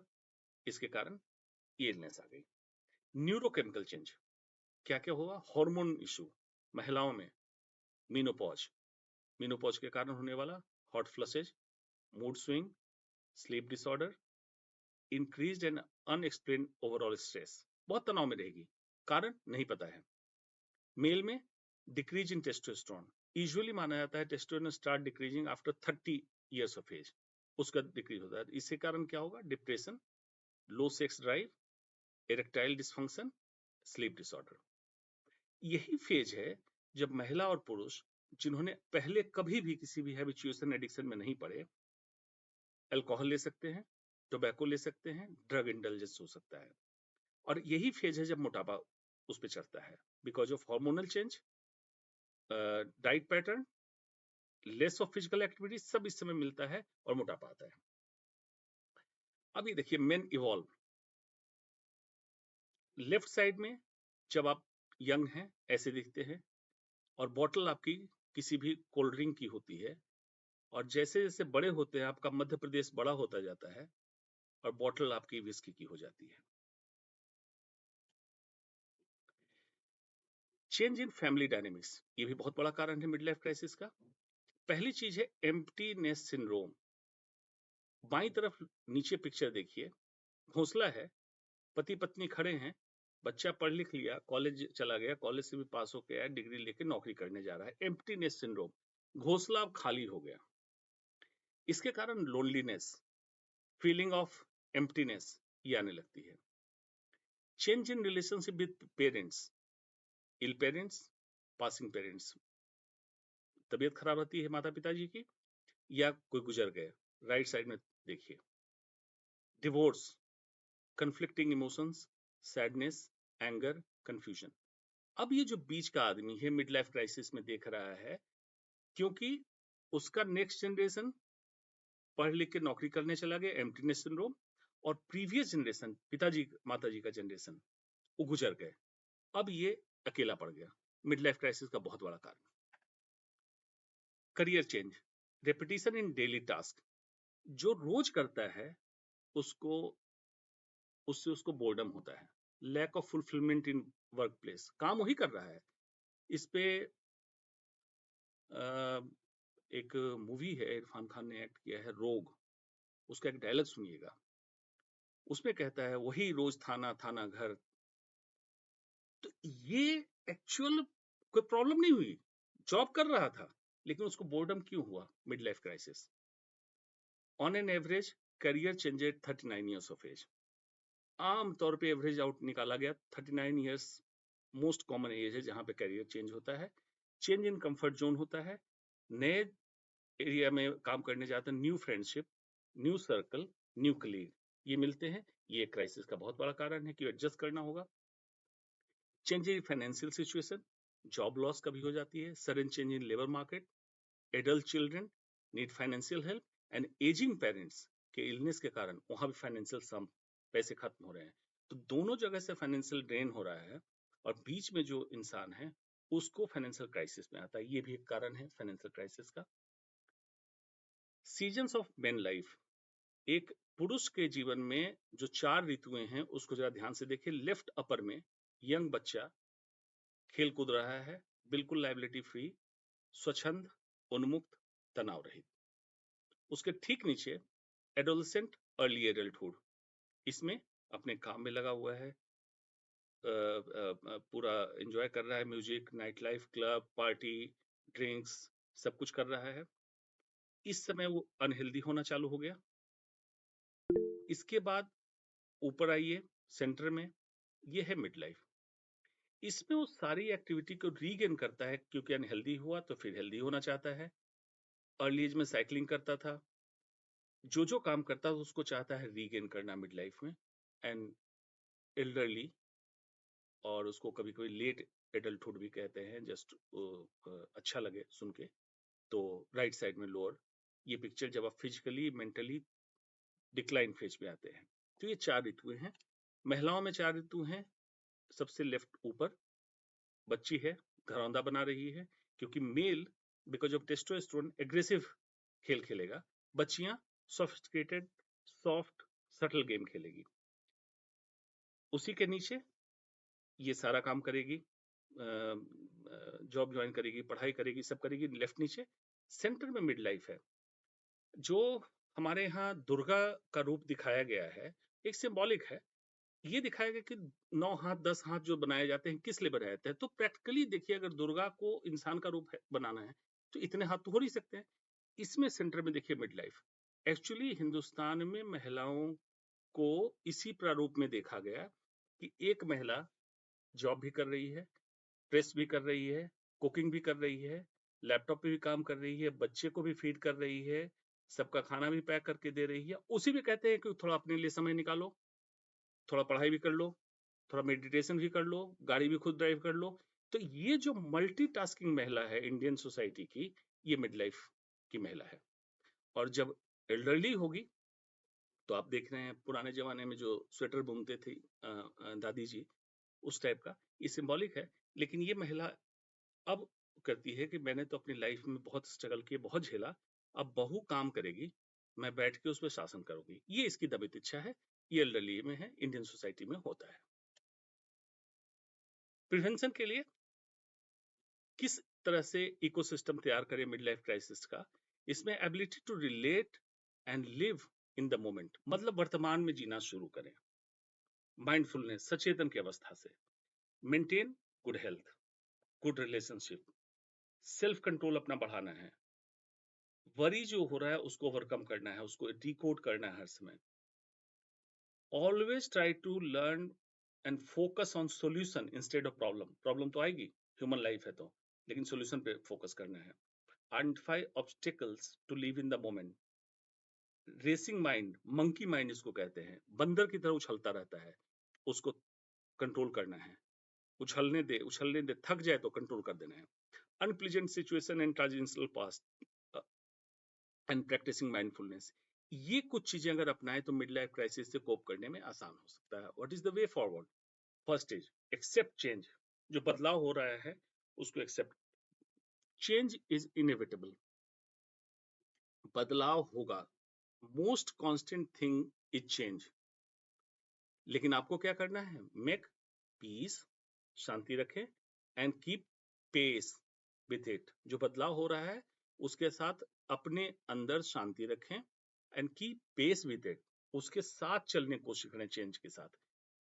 इसके कारण ये इलनेस आ गई। न्यूरोकेमिकल चेंज, क्या क्या हुआ? हार्मोन इशू, महिलाओं में मीनोपॉज, मीनोपॉज के कारण होने वाला hot flushes, mood swing, sleep disorder, increased and unexplained overall stress, बहुत तनाव में रहेगी, कारण नहीं पता है। मेल में डिक्रीज इन टेस्टोस्टेरोन, यूजुअली माना जाता है testosterone start decreasing after 30 years of age, उसका डिक्रीज होता है। इसके कारण क्या होगा? Depression, low sex drive, erectile dysfunction, sleep disorder. यही फेज है जब महिला और पुरुष जिन्होंने पहले कभी भी किसी भी हैबिचुएशन एडिक्शन में नहीं पड़े, अल्कोहल ले सकते हैं, टोबैको ले सकते हैं, ड्रग इंडल्जेंस हो सकता है। और यही फेज है जब मोटापा उस पर चढ़ता है, because of hormonal change, diet pattern, less of physical activity, सब इस समय मिलता है और मोटापा आता है। अब ये देखिए मेन इवॉल्व, लेफ्ट साइड में जब आप यंग हैं ऐसे दिखते हैं और बॉटल आपकी किसी भी कोल्ड ड्रिंक की होती है, और जैसे जैसे बड़े होते हैं आपका मध्य प्रदेश बड़ा होता जाता है और बॉटल आपकी विस्की की हो जाती है। चेंज इन फैमिली डायनेमिक्स, ये भी बहुत बड़ा कारण है मिड लाइफ क्राइसिस का। पहली चीज है एम्प्टीनेस सिंड्रोम। बाईं तरफ नीचे पिक्चर देखिए, घोंसला है, पति पत्नी खड़े हैं, बच्चा पढ़ लिख लिया, कॉलेज चला गया, कॉलेज से भी पास होकर आया, डिग्री लेके नौकरी करने जा रहा है। एम्प्टीनेस सिंड्रोम, घोंसला अब खाली हो गया। इसके कारण लोनलीनेस, फीलिंग ऑफ एम्प्टीनेस ये आने लगती है। Change in relationship with parents, ill parents, passing parents, तबीयत खराब रहती है माता पिताजी की या कोई गुजर गए, राइट साइड में देखिए। Divorce, conflicting emotions, sadness, anger, confusion. अब ये जो बीच का आदमी है मिड लाइफ क्राइसिस में देख रहा है, क्योंकि उसका नेक्स्ट जनरेशन पढ़ लिख के नौकरी करने चला गया, एम्प्टीनेस सिंड्रोम, और प्रीवियस जनरेशन पिताजी माताजी का जनरेशन वो गुजर गए, अब ये अकेला पड़ गया। मिड लाइफ क्राइसिस का बहुत बड़ा कारण। Career change, repetition in daily task, जो रोज करता है उससे उसको बोर्डम होता है। Lack of fulfilment in workplace, काम वही कर रहा है। इस पे एक मूवी है, इरफान खान ने एक्ट किया है, रोग, उसका एक डायलॉग सुनिएगा, उसमें कहता है वही रोज थाना थाना घर। तो ये एक्चुअल कोई प्रॉब्लम नहीं हुई, जॉब कर रहा था, लेकिन उसको बोर्डम क्यों हुआ? Mid life crisis. On an average career change at 39 years of age, आम तौर पे एवरेज आउट निकाला गया 39 ईयर्स मोस्ट कॉमन एज है जहां पे करियर चेंज होता है। चेंज इन कंफर्ट जोन होता है, नए एरिया में काम करने जाते हैं, new friendship, new circle, new colleague, ये मिलते हैं। ये क्राइसिस का बहुत बड़ा कारण है कि एडजस्ट करना होगा। Change in financial situation, job loss कभी हो जाती है, sudden change in labour market, adult children need financial help, and ageing parents के इलनेस के कारण वहां भी फाइनेंशियल सम पैसे खत्म हो रहे हैं। तो दोनों जगह से फाइनेंशियल ड्रेन हो रहा है और बीच में जो इंसान है उसको फाइनेंशियल क्राइसिस में आता है, ये भी एक कारण है फाइनेंशियल क्राइसिस का। सीजन्स ऑफ मेन लाइफ, एक पुरुष के जीवन में जो 4 ऋतुएं हैं उसको जरा ध्यान से देखिए। लेफ्ट अपर में यंग बच्चा खेल कूद रहा है, बिल्कुल लाइबिलिटी फ्री, स्वच्छंद, उन्मुक्त, तनाव रहित। उसके ठीक नीचे एडोलेसेंट, अर्ली एडल्टहुड, इसमें अपने काम में लगा हुआ है, पूरा एंजॉय कर रहा है, music, night life, club, party, drinks, सब कुछ कर रहा है। इस समय वो अनहेल्दी होना चालू हो गया। इसके बाद ऊपर आइए सेंटर में, ये है मिड लाइफ। इसमें वो सारी एक्टिविटी को रीगेन करता है, क्योंकि अनहेल्दी हुआ तो फिर हेल्दी होना चाहता है। अर्ली एज में साइकिलिंग करता था, जो काम करता था उसको चाहता है रीगेन करना मिड लाइफ में। एंड एल्डरली, और उसको कभी कभी लेट एडल्टहुड भी कहते हैं, जस्ट अच्छा लगे सुन के, तो राइट साइड में लोअर, ये पिक्चर जब आप फिजिकली मेंटली डिक्लाइन फेज में आते हैं। तो ये 4 ऋतुएं हैं। महिलाओं में 4 ऋतु हैं। सबसे लेफ्ट ऊपर बच्ची है, घरौंदा बना रही है, क्योंकि male because of testosterone aggressive खेल खेलेगा, बच्चियां सोफिस्टिकेटेड सॉफ्ट सटल गेम खेलेगी। उसी के नीचे ये सारा काम करेगी, जॉब ज्वाइन करेगी, पढ़ाई करेगी, सब करेगी। लेफ्ट नीचे सेंटर में मिड लाइफ है, जो हमारे यहाँ दुर्गा का रूप दिखाया गया है, एक सिंबॉलिक है। ये दिखाया गया कि 9 हाथ 10 हाथ जो बनाए जाते हैं किस लिए बनाए जाते हैं। तो प्रैक्टिकली देखिए, अगर दुर्गा को इंसान का रूप बनाना है तो इतने हाथ तो हो नहीं सकते हैं। इसमें सेंटर में देखिए मिड लाइफ। एक्चुअली हिंदुस्तान में महिलाओं को इसी प्रारूप में देखा गया कि एक महिला जॉब भी कर रही है, प्रेस भी कर रही है, कुकिंग भी कर रही है, लैपटॉप पे भी काम कर रही है, बच्चे को भी फीड कर रही है, सबका खाना भी पैक करके दे रही है। उसी में कहते हैं कि थोड़ा अपने लिए समय निकालो, थोड़ा पढ़ाई भी कर लो, थोड़ा मेडिटेशन भी कर लो, गाड़ी भी खुद ड्राइव कर लो। तो ये जो मल्टीटास्किंग महिला है इंडियन सोसाइटी की, ये मिड लाइफ की महिला है। और जब एल्डरली होगी तो आप देख रहे हैं पुराने जमाने में जो स्वेटर बुनते थे दादी जी, उस टाइप का ये सिंबॉलिक है। लेकिन ये महिला अब करती है कि मैंने तो अपनी लाइफ में बहुत स्ट्रगल किया, बहुत झेला, अब बहू काम करेगी, मैं बैठ के उस पर शासन करूंगी। ये इसकी दबित इच्छा है। ये एल्डरली में है, इंडियन सोसाइटी में होता है। प्रिवेंशन के लिए किस तरह से इकोसिस्टम तैयार करें मिड लाइफ क्राइसिस का, इसमें ability to relate and live in the moment, मतलब वर्तमान में जीना शुरू करें। माइंडफुलनेस, सचेतन की अवस्था से। Maintain good health, good relationship, self control अपना बढ़ाना है। वरी जो हो रहा है उसको ओवरकम करना है, उसको डिकोड करना है हर समय। Always try to learn and focus on solution instead of problem. Problem तो आएगी, ह्यूमन लाइफ है तो, लेकिन सॉल्यूशन पे फोकस करना है। Identify obstacles to live in the moment. Racing mind, monkey mind इसको कहते हैं, बंदर की तरह उछलता रहता है, उसको कंट्रोल करना है। उछलने दे, थक जाए तो कंट्रोल कर देना है। Unpleasant situation and transitional past and practising mindfulness, ये कुछ चीजें अगर अपनाएं तो मिड लाइफ क्राइसिस से कोप करने में आसान हो सकता है। What is the way forward? First is accept change. जो बदलाव हो रहा है उसको एक्सेप्ट। चेंज इज इनएविटेबल, बदलाव होगा। Most constant thing is change. लेकिन आपको क्या करना है? मेक पीस, शांति रखें, and keep pace with it. जो बदलाव हो रहा है उसके साथ अपने अंदर शांति रखें, and keep pace with it, उसके साथ चलने की कोशिश करें। चेंज के साथ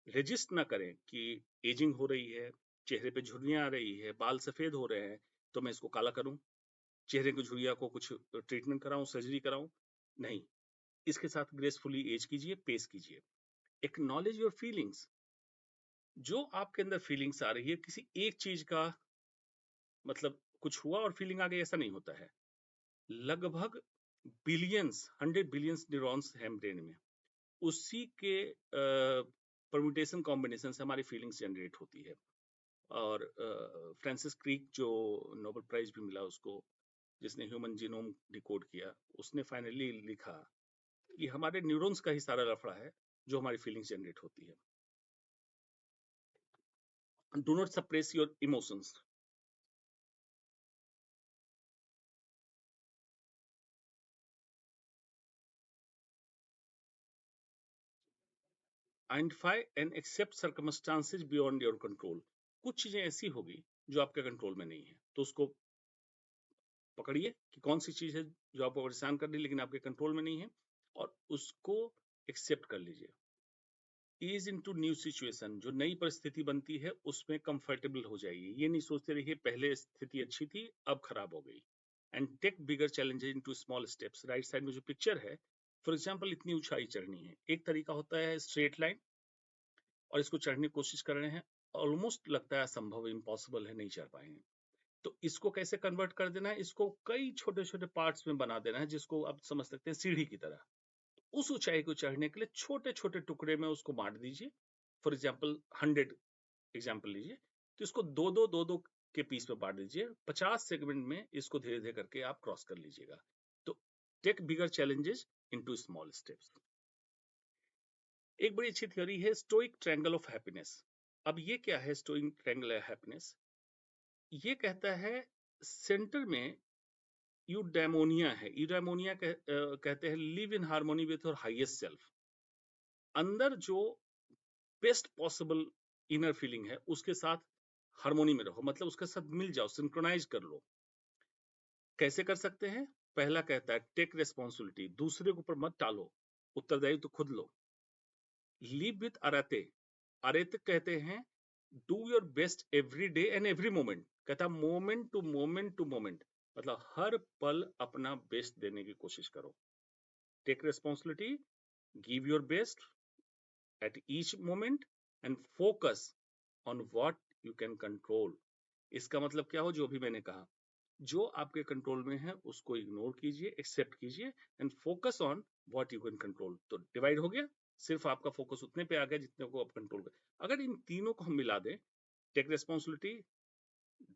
रेजिस्ट ना करें कि एजिंग हो रही है, चेहरे पे झुर्रियां आ रही है, बाल सफेद हो रहे हैं, तो मैं इसको काला करूं, चेहरे की झुर्रियां को कुछ ट्रीटमेंट कराऊं, सर्जरी कराऊं। नहीं, इसके साथ ग्रेसफुली एज कीजिए, पेस कीजिए। Acknowledge your feelings. जो आपके अंदर फीलिंग्स आ रही है, किसी एक चीज का मतलब कुछ हुआ और फीलिंग आ गई, ऐसा नहीं होता है। लगभग बिलियंस, 100 बिलियंस न्यूरॉन्स हैं ब्रेन में, उसी के परम्यूटेशन कॉम्बिनेशन से हमारी फीलिंग्स जनरेट होती है। और फ्रांसिस क्रिक, जो नोबेल प्राइज भी मिला उसको, जिसने ह्यूमन जीनोम डिकोड किया, उसने फाइनली लिखा कि हमारे न्यूरॉन्स का ही सारा लफड़ा है जो हमारी फीलिंग्स जनरेट होती है। Do not suppress your emotions. Identify and accept circumstances beyond your control. कुछ चीजें ऐसी होगी जो आपके कंट्रोल में नहीं है, तो उसको पकड़िए कि कौन सी चीज है जो आपको परेशान कर रही है लेकिन आपके कंट्रोल में नहीं है, और उसको एक्सेप्ट कर लीजिए। ईज इनटू न्यू सिचुएशन, जो नई परिस्थिति बनती है उसमें कंफर्टेबल हो जाइए। ये नहीं सोचते रहिए पहले स्थिति अच्छी थी अब खराब हो गई। And take bigger challenges into small steps. Right side में जो पिक्चर है, फॉर एग्जांपल इतनी ऊंचाई चढ़नी है, एक तरीका होता है स्ट्रेट लाइन, और इसको चढ़ने की कोशिश कर रहे हैं, ऑलमोस्ट लगता है असंभव, इम्पॉसिबल है, नहीं चढ़ पाएंगे। तो इसको कैसे कन्वर्ट कर देना है? इसको कई छोटे छोटे पार्ट्स में बना देना है, जिसको आप समझ सकते हैं सीढ़ी की तरह। उस ऊंचाई को चढ़ने के लिए छोटे छोटे टुकड़े में उसको बांट दीजिए। फॉर एग्जाम्पल 100 एग्जाम्पल लीजिए, तो इसको दो दो के पीस में बांट दीजिए, 50 सेगमेंट में इसको धीरे धीरे करके आप क्रॉस कर लीजिएगा। तो take bigger challenges into small steps. एक बड़ी अच्छी थ्योरी है स्टोइक ट्रायंगल ऑफ हैप्पीनेस। अब ये क्या है स्टोइक ट्रायंगल ऑफ हैप्पीनेस? ये कहता है सेंटर में यूडैमोनिया है। यूडैमोनिया कहते हैं live in harmony with your highest self. अंदर जो बेस्ट पॉसिबल इनर फीलिंग है उसके साथ हार्मोनी में रहो, मतलब उसके साथ मिल जाओ, सिंक्रोनाइज कर लो। कैसे कर सकते हैं? पहला कहता है टेक रेस्पॉन्सिबिलिटी, दूसरे के ऊपर मत टालो, उत्तरदायित्व तो खुद लो। लिव विथ अराते, अरेत कहते हैं do your best every day and every moment. कहता है moment to moment to moment, मतलब हर पल अपना बेस्ट देने की कोशिश करो। Take responsibility, give your best at each moment and focus on what you can control। इसका मतलब क्या हो? जो भी मैंने कहा, जो आपके कंट्रोल में है उसको इग्नोर कीजिए, एक्सेप्ट कीजिए and focus on what you can control. तो डिवाइड हो गया, सिर्फ आपका फोकस उतने पे आ गया जितने को आप कंट्रोल कर। अगर इन तीनों को हम मिला दें, take responsibility,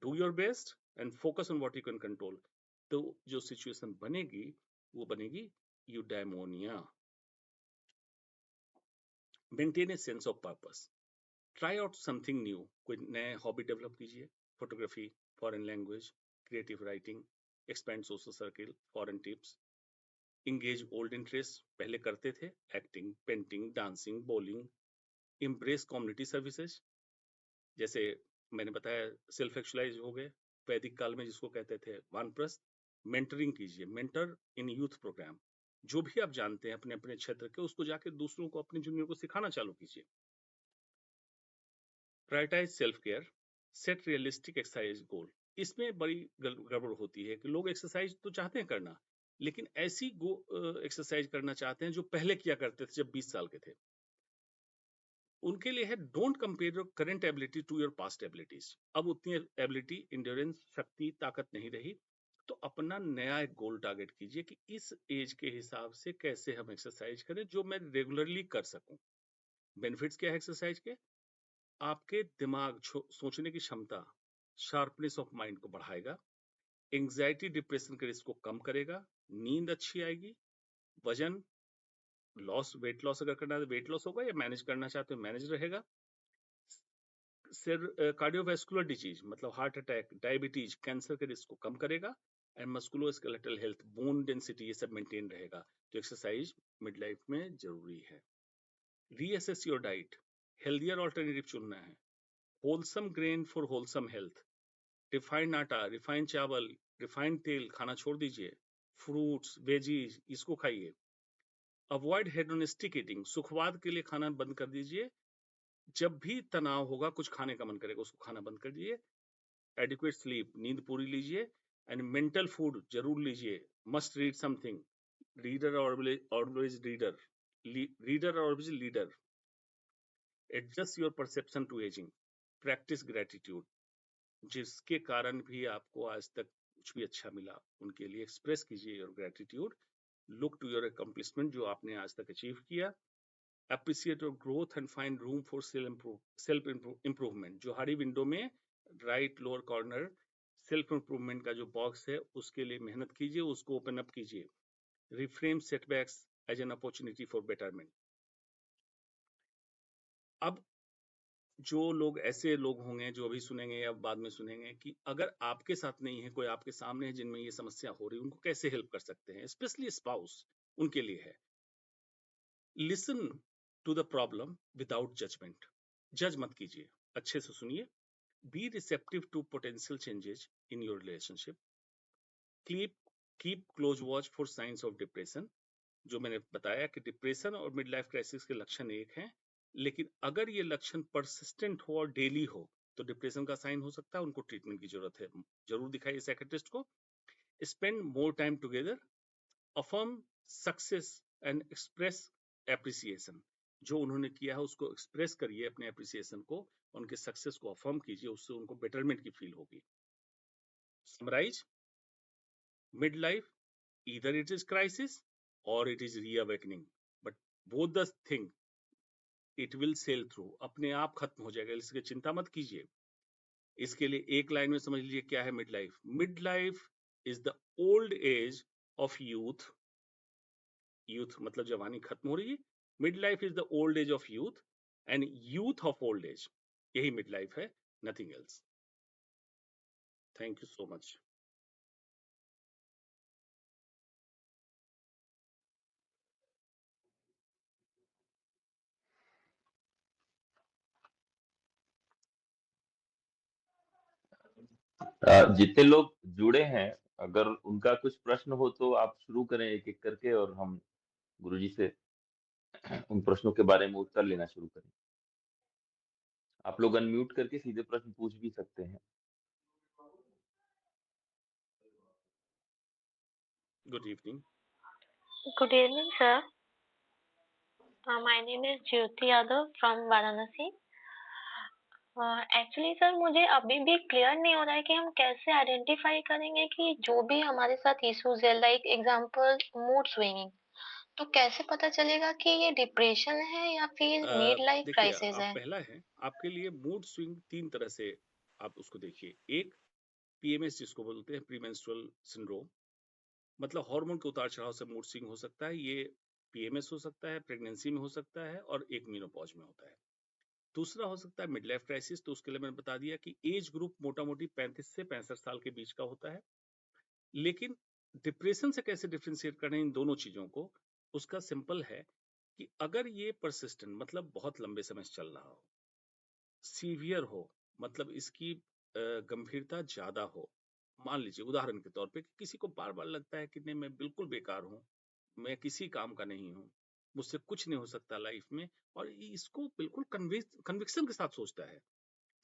do your best and focus on what you can control, तो जो सिचुएशन बनेगी वो बनेगी eudaimonia. Maintain a sense of purpose, try out something new, कोई नए हॉबी डेवलप कीजिए, photography, foreign language, creative writing, expand social circle, foreign trips, engage old interest, पहले करते थे, acting, painting, dancing, bowling, embrace community services, जैसे मैंने बताया self actualise हो गए, वैदिक काल में जिसको कहते थे वानप्रस्थ। मेंटरिंग कीजिए, मेंटर इन यूथ प्रोग्राम, जो भी आप जानते हैं अपने अपने क्षेत्र के उसको जाके दूसरों को, अपने जूनियर को सिखाना चालू कीजिए। Prioritise self care, set realistic exercise goal. इसमें बड़ी गड़बड़ होती है कि लोग एक्सरसाइज तो चाहते हैं करना, लेकिन ऐसी एक्सरसाइज करना चाहते हैं जो पहले किया करते थे जब 20 साल के थे। उनके लिए है don't compare your current ability to your past abilities. अब उतनी एबिलिटी, इंड्योरेंस, शक्ति, ताकत नहीं रही, तो अपना नया एक गोल टारगेट कीजिए कि इस एज के हिसाब से कैसे हम एक्सरसाइज करें जो मैं रेगुलरली कर सकूं। बेनिफिट्स क्या है एक्सरसाइज के? आपके दिमाग, सोचने की क्षमता, शार्पनेस ऑफ माइंड को बढ़ाएगा, एंजाइटी डिप्रेशन के रिस्क को कम करेगा, नींद अच्छी आएगी, वजन लॉस, वेट लॉस अगर करना है तो वेट लॉस होगा, या मैनेज करना चाहते हो मैनेज रहेगा। कार्डियोवैस्कुलर डिजीज मतलब हार्ट अटैक, डायबिटीज, कैंसर के रिस्क को कम करेगा, and musculoskeletal health, bone density, ये सब मेंटेन रहेगा। तो एक्सरसाइज मिड लाइफ में जरूरी है। Reassess your diet, healthier alternative चुनना है, wholesome grain for wholesome health, refined आटा, रिफाइंड चावल, रिफाइंड तेल खाना छोड़ दीजिए, फ्रूट्स, वेजीज इसको खाइए। अवॉइड हेडोनिस्टिक ईटिंग, सुखवाद के लिए खाना बंद कर दीजिए, जब भी तनाव होगा कुछ खाने का मन करेगा उसको खाना बंद कर दीजिए। एडिक्वेट स्लीप, नींद पूरी लीजिए, एंड मेंटल फूड जरूर लीजिए। Must read something, reader always reader, reader always leader. Adjust your perception to ageing, practise gratitude, जिसके कारण भी आपको आज तक कुछ भी अच्छा मिला उनके लिए एक्सप्रेस कीजिए your gratitude. Look to your accomplishment, जो आपने आज तक अचीव किया। Appreciate your growth and find room for self improvement, जो हरी विंडो में right lower corner self improvement का जो बॉक्स है उसके लिए मेहनत कीजिए, उसको ओपन अप कीजिए। Reframe setbacks as an opportunity for betterment. अब जो लोग, ऐसे लोग होंगे जो अभी सुनेंगे या बाद में सुनेंगे कि अगर आपके साथ नहीं है, कोई आपके सामने है जिनमें ये समस्या हो रही है, उनको कैसे हेल्प कर सकते हैं, स्पेशली स्पाउस, उनके लिए है listen to the problem without judgement. जज मत कीजिए, अच्छे से सुनिए। Be receptive to potential changes in your relationship. Keep close watch for signs of depression, जो मैंने बताया कि डिप्रेशन और मिड लाइफ क्राइसिस के लक्षण एक हैं, लेकिन अगर ये लक्षण परसिस्टेंट हो और डेली हो तो डिप्रेशन का साइन हो सकता है, उनको ट्रीटमेंट की जरूरत है, जरूर दिखाइए साइकियाट्रिस्ट को। Spend more time together, affirm success and express appreciation, जो उन्होंने किया है उसको एक्सप्रेस करिए, अपने एप्रिसिएशन को, उनके सक्सेस को अफर्म कीजिए, उससे उनको बेटरमेंट की फील होगी। Summarise, midlife either it is crisis or it is reawakening, but both the thing it will sail through, अपने आप खत्म हो जाएगा, इसकी चिंता मत कीजिए। इसके लिए एक लाइन में समझ लीजिए क्या है mid life. Mid life is the old age of youth. Youth मतलब जवानी खत्म हो रही है। Mid life is the old age of youth and youth of old age, यही मिड लाइफ है, nothing else. Thank you so much. जितने लोग जुड़े हैं, अगर उनका कुछ प्रश्न हो तो आप शुरू करें एक एक करके, और हम गुरुजी से उन प्रश्नों के बारे में उत्तर लेना शुरू करें। आप लोग अनम्यूट करके सीधे प्रश्न पूछ भी सकते हैं। Good evening. Good evening, sir. My name is Jyoti Yadav from Varanasi. Actually sir मुझे अभी भी क्लियर नहीं हो रहा है कि हम कैसे आइडेंटिफाई करेंगे कि जो भी हमारे साथ इश्यूज है, लाइक एग्जांपल मूड स्विंगिंग, तो कैसे पता चलेगा कि ये डिप्रेशन है या फिर मिड लाइफ देखिए, क्राइसिस आप है? पहला है आपके लिए मूड स्विंग तीन तरह से आप उसको देखिए। एक पीएमएस जिसको बोलते हैं, प्री मेंस्ट्रुअल सिंड्रोम, मतलब हार्मोन के उतार चढ़ाव से मूड स्विंग हो सकता है। ये पीएमएस हो सकता है, प्रेगनेंसी में हो सकता है, और एक मीनोपॉज में होता है। दूसरा हो सकता है मिड लाइफ क्राइसिस, तो उसके लिए मैंने बता दिया कि एज ग्रुप मोटा मोटी 35 से 65 साल के बीच का होता है। लेकिन डिप्रेशन से कैसे डिफ्रेंशिएट करें इन दोनों चीजों को, उसका सिंपल है कि अगर ये परसिस्टेंट मतलब बहुत लंबे समय से चल रहा हो, सीवियर हो मतलब इसकी गंभीरता ज्यादा हो, मान लीजिए उदाहरण के तौर पे कि किसी को बार बार लगता है कि नहीं मैं बिल्कुल बेकार हूँ, मैं किसी काम का नहीं हूँ, मुझसे कुछ नहीं हो सकता लाइफ में, और इसको बिल्कुल कन्विक्शन के साथ सोचता है।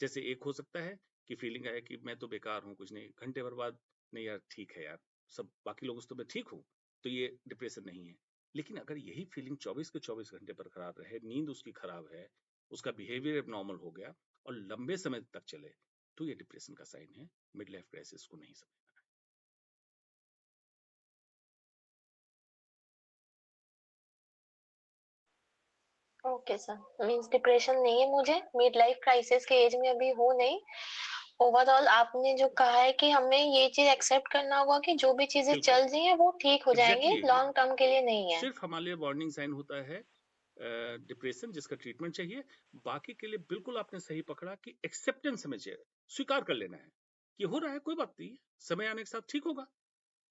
जैसे एक हो सकता है कि फीलिंग है कि मैं तो बेकार हूँ, कुछ नहीं, घंटे भर बाद नहीं यार ठीक है यार, सब बाकी लोगों से तो मैं ठीक हूँ, तो ये डिप्रेशन नहीं है। लेकिन अगर यही फीलिंग 24 के 24 घंटे पर खराब रहे, नींद उसकी खराब है, उसका बिहेवियर एबनॉर्मल हो गया और लंबे समय तक चले, तो ये डिप्रेशन का साइन है। मिड लाइफ क्राइसिस को नहीं समझना है। ओके सर, मींस डिप्रेशन नहीं है मुझे, मिड लाइफ क्राइसिस के एज में अभी हूँ नहीं। ओवरऑल आपने जो कहा है कि हमें ये चीज एक्सेप्ट करना होगा कि जो भी चीजें बिल्कुल चल रही हैं वो ठीक हो जाएंगी, एग्जैक्टली यही लॉन्ग है। टर्म के लिए नहीं है। सिर्फ हमारे लिए वार्निंग साइन होता है डिप्रेशन, जिसका ट्रीटमेंट चाहिए। बाकी के लिए बिल्कुल आपने सही पकड़ा कि एक्सेप्टेंस हमें चाहिए, स्वीकार कर लेना है कि हो रहा है, कोई बात नहीं, समय आने के साथ ठीक होगा।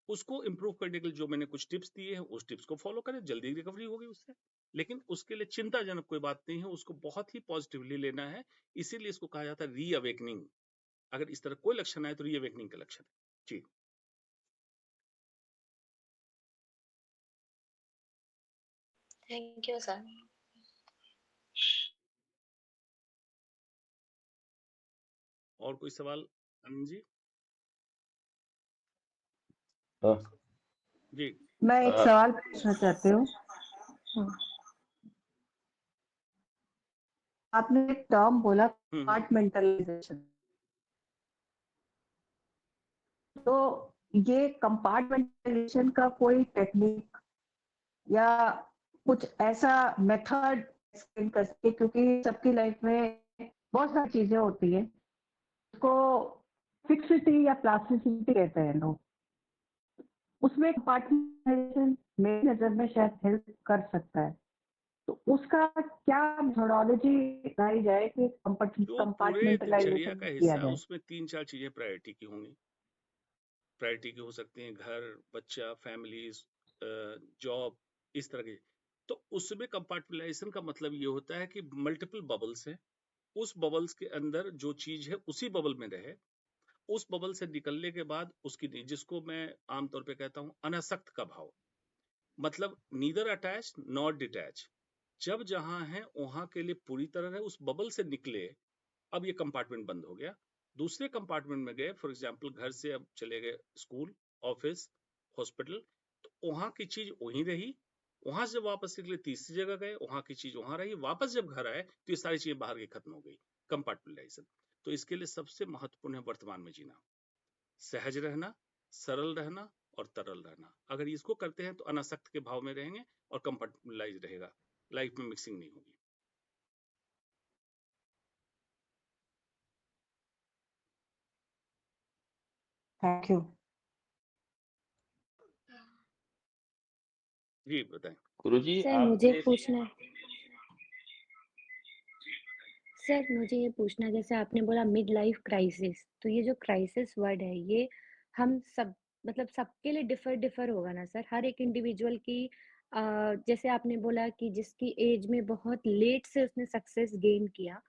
उसको इम्प्रूव करने के लिए जो मैंने कुछ टिप्स दिए हैं, उस टिप्स को फॉलो करें, जल्दी रिकवरी होगी उससे। लेकिन उसके लिए चिंताजनक कोई बात नहीं है, उसको बहुत ही पॉजिटिवली लेना है। इसीलिए इसको कहा जाता है री अवेकनिंग। अगर इस तरह कोई लक्षण आए तो री अवेकनिंग का लक्षण है जी। Thank you sir. और कोई सवाल आनंद जी? अ, जी मैं एक अ, सवाल पूछना चाहती हूँ। आपने एक टर्म बोला कंपार्टमेंटलाइजेशन, तो ये कंपार्टमेंटलाइजेशन का कोई टेक्निक या कुछ ऐसा मेथड एक्सप्लेन कर सके, क्योंकि सबकी लाइफ में बहुत सारी चीजें होती है, उसको फिक्सिटी या प्लास्टिसिटी कहते हैं लोग, उसमें कंपार्टमेंटलाइजेशन मेरी नजर में शायद हेल्प कर सकता है। तो उसका क्या मेथोडोलॉजी बनाई जाए कि जो पूरे दिनचर्या कंपार्टमेंटलाइजेशन का किया हिस्सा, जाए? उसमें 3-4 चीजें प्रायोरिटी की होंगी। प्रायोरिटी की हो सकती हैं घर, बच्चा, फैमिलीज, जॉब, इस तरह की। तो उसमें कंपार्टमेंटलाइजेशन का मतलब ये होता है कि मल्टीपल बबल्स हैं, उस बबल्स के अंदर जो चीज है उसी बबल में रहे। उस बबल से निकलने के बाद उसकी, जिसको मैं आमतौर पे कहता हूँ अनासक्त का भाव, मतलब नीदर अटैच नॉट डिटैच। जब जहां है वहां के लिए पूरी तरह रहे, उस बबल से निकले, अब ये कंपार्टमेंट बंद हो गया, दूसरे कंपार्टमेंट में गए। फॉर एग्जाम्पल घर से अब चले गए स्कूल, ऑफिस, हॉस्पिटल, तो वहां की चीज वहीं रही। वहां से वापस निकले, तीसरी जगह गए, वहां की चीज वहां रही। वापस जब घर आए तो ये सारी चीजें बाहर की खत्म हो गई, कंपार्टमेंटलाइजेशन। तो इसके लिए सबसे महत्वपूर्ण है वर्तमान में जीना, सहज रहना, सरल रहना और तरल रहना। अगर इसको करते हैं तो अनासक्त के भाव में रहेंगे और कंपार्टमेंटलाइज रहेगा, लाइफ में मिक्सिंग नहीं होगी। Thank you. जी बताएं। गुरुजी सर मुझे आपने पूछना सर मुझे ये पूछना जैसे आपने बोला मिड लाइफ क्राइसिस, तो ये जो क्राइसिस वर्ड है ये हम सब मतलब सबके लिए डिफर डिफर होगा ना सर? हर एक इंडिविजुअल की जैसे आपने बोला कि जिसकी एज में बहुत लेट से उसने सक्सेस गेन किया,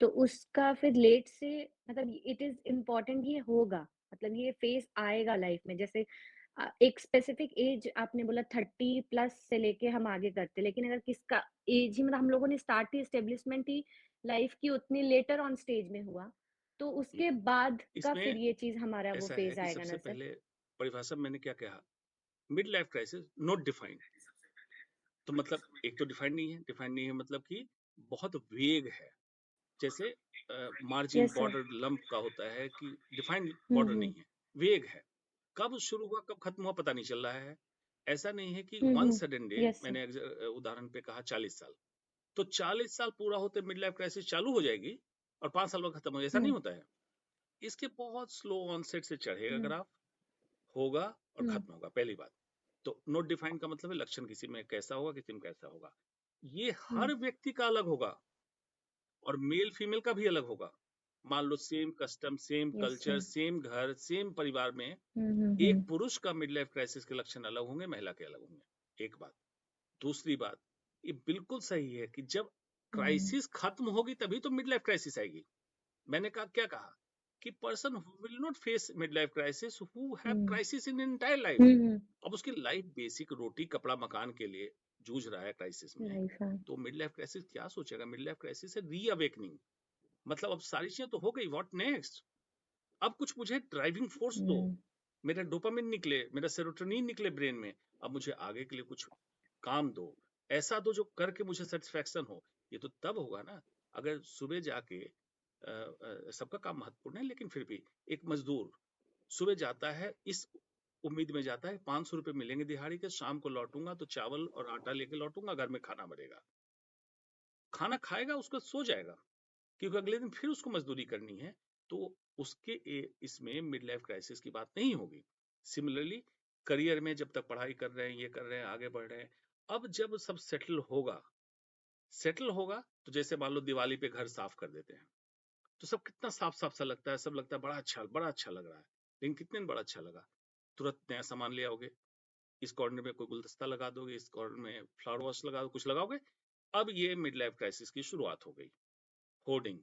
तो उसका फिर लेट से मतलब इट इज़ इम्पोर्टेंट ये होगा, मतलब ये फेज़ आएगा लाइफ में। जैसे एक स्पेसिफिक एज आपने बोला 30 प्लस से लेके हम आगे करते हैं, लेकिन अगर किसका एज ही मतलब हम लोगों ने स्टार्ट ही एस्टेब्लिशमेंट ही लाइफ की उतनी लेटर ऑन स्टेज में हुआ, तो उसके बाद का फिर इसमें ये चीज़ हमारा वो ऐसा है फेज़ कि आएगा सबसे ना सर? पहले परिभाषा में मैंने क्या कहा, mid life crisis not defined. तो मतलब एक तो डिफाइंड नहीं है मतलब कि बहुत वेग है। जैसे margin yes sir. Border lump का होता है कि डिफाइंड बॉर्डर नहीं है, वेग है। कब शुरू हुआ कब खत्म हुआ पता नहीं चल रहा है। ऐसा नहीं है कि one sudden day, yes sir. मैंने उदाहरण पे कहा 40 साल, तो 40 साल पूरा होते मिड लाइफ क्राइसिस चालू हो जाएगी और 5 साल बाद खत्म हो जाएगी, ऐसा नहीं हुँ, होता है। इसके बहुत स्लो ऑनसेट से चढ़ेगा हुँ, ग्राफ, होगा और हुँ, खत्म होगा, पहली बात। तो नोट डिफाइन का मतलब है लक्षण किसी में कैसा होगा किसी में कैसा होगा, ये हुँ, हर व्यक्ति का अलग होगा और मेल फीमेल का भी अलग होगा। मान लो सेम कस्टम, सेम यस कल्चर, सर। सेम घर, सेम परिवार में एक हुँ, पुरुष का मिड लाइफ क्राइसिस के लक्षण अलग होंगे, महिला के अलग होंगे। एक बात। दूसरी बात, ये बिल्कुल सही है कि जब हुँ, क्राइसिस खत्म होगी तभी तो मिड लाइफ क्राइसिस आएगी। मैंने कहा क्या कहा कि person who will not face mid life crisis who have hmm, crisis in entire life. Hmm, अब उसकी लाइफ बेसिक रोटी कपड़ा मकान के लिए जूझ रहा है क्राइसिस में, लाइफ हाँ। तो मिड लाइफ क्राइसिस क्या सोचेगा? मिड लाइफ क्राइसिस है री अवेकनिंग, मतलब अब सारी चीजें तो हो गई, व्हाट नेक्स्ट? अब कुछ मुझे ड्राइविंग फोर्स दो, हुँ, मेरा डोपामिन निकले, मेरा सेरोटोनिन निकले ब्रेन में, अब मुझे आगे के लिए कुछ काम दो, ऐसा दो जो करके मुझे सेटिस्फैक्शन हो। ये तो तब होगा ना अगर सुबह जाके सबका काम महत्वपूर्ण है लेकिन फिर भी एक मजदूर सुबह जाता है इस उम्मीद में जाता है 500 रुपए मिलेंगे दिहाड़ी के, शाम को लौटूंगा तो चावल और आटा लेके लौटूंगा, घर में खाना बनेगा, खाना खाएगा उसको सो जाएगा, क्योंकि अगले दिन फिर उसको मजदूरी करनी है। तो उसके इसमें मिड लाइफ क्राइसिस की बात नहीं होगी। सिमिलरली करियर में जब तक पढ़ाई कर रहे हैं, ये कर रहे हैं, आगे बढ़ रहे हैं, अब जब सब सेटल होगा तो जैसे मान लो दिवाली पे घर साफ कर देते हैं, तो सब कितना साफ साफ सा लगता है, सब लगता है बड़ा अच्छा लग रहा है। लेकिन कितने दिन बड़ा अच्छा लगा? तुरंत नया सामान ले आओगे, इस कॉर्नर में कोई गुलदस्ता लगा दोगे, इस कॉर्नर में फ्लावर वॉश लगा दो, कुछ लगाओगे। अब ये मिड लाइफ क्राइसिस की शुरुआत हो गई। होर्डिंग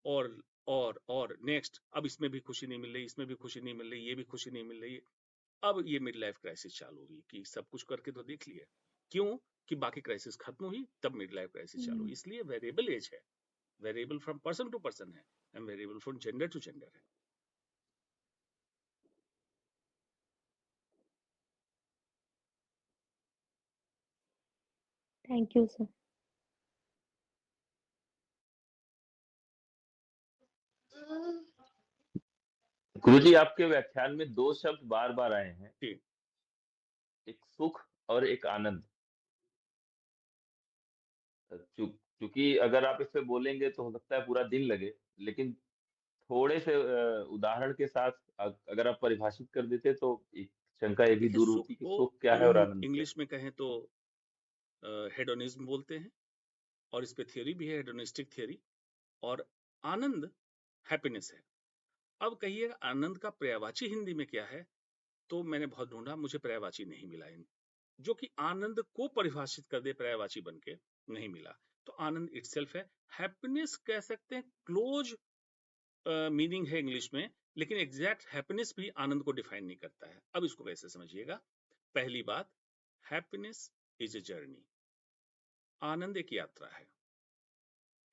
और और नेक्स्ट, अब इसमें भी खुशी नहीं मिल रही, इसमें भी खुशी नहीं मिल रही, ये भी खुशी नहीं मिल रही। अब ये मिड लाइफ क्राइसिस चालू होगी कि सब कुछ करके तो देख लिया, क्यों कि बाकी क्राइसिस खत्म हुई तब मिड लाइफ क्राइसिस चालू हुई। हुँ, इसलिए वेरिएबल एज है, variable from person to person है, and variable from gender to gender है। Thank you sir. गुरुजी आपके व्याख्यान में 2 शब्द बार-बार आए हैं, ठीक। एक सुख और एक आनंद। चूँकि अगर आप इस पे बोलेंगे तो हो सकता है पूरा दिन लगे, लेकिन थोड़े से उदाहरण के साथ अगर आप परिभाषित कर देते तो एक शंका ये भी देखिए दूर सुख होती कि को सुख क्या है और आनंद क्या है? इंग्लिश में कहें तो हेडोनिज्म बोलते हैं, और इस पे थियोरी भी है, हेडोनिस्टिक थियोरी। और आनंद हैप्पीनेस है। अब कहिएगा आनंद का पर्यायवाची हिंदी में क्या है, तो मैंने बहुत ढूंढा, मुझे पर्यायवाची नहीं मिला जो कि आनंद को परिभाषित कर दे पर्यायवाची बन के, नहीं मिला। तो आनंद इटसेल्फ है। हैप्पीनेस कह सकते हैं, क्लोज मीनिंग है इंग्लिश में, लेकिन एग्जैक्ट हैप्पीनेस भी आनंद को डिफाइन नहीं करता है। अब इसको कैसे समझिएगा? पहली बात, हैप्पीनेस इज ए जर्नी, आनंद एक यात्रा है।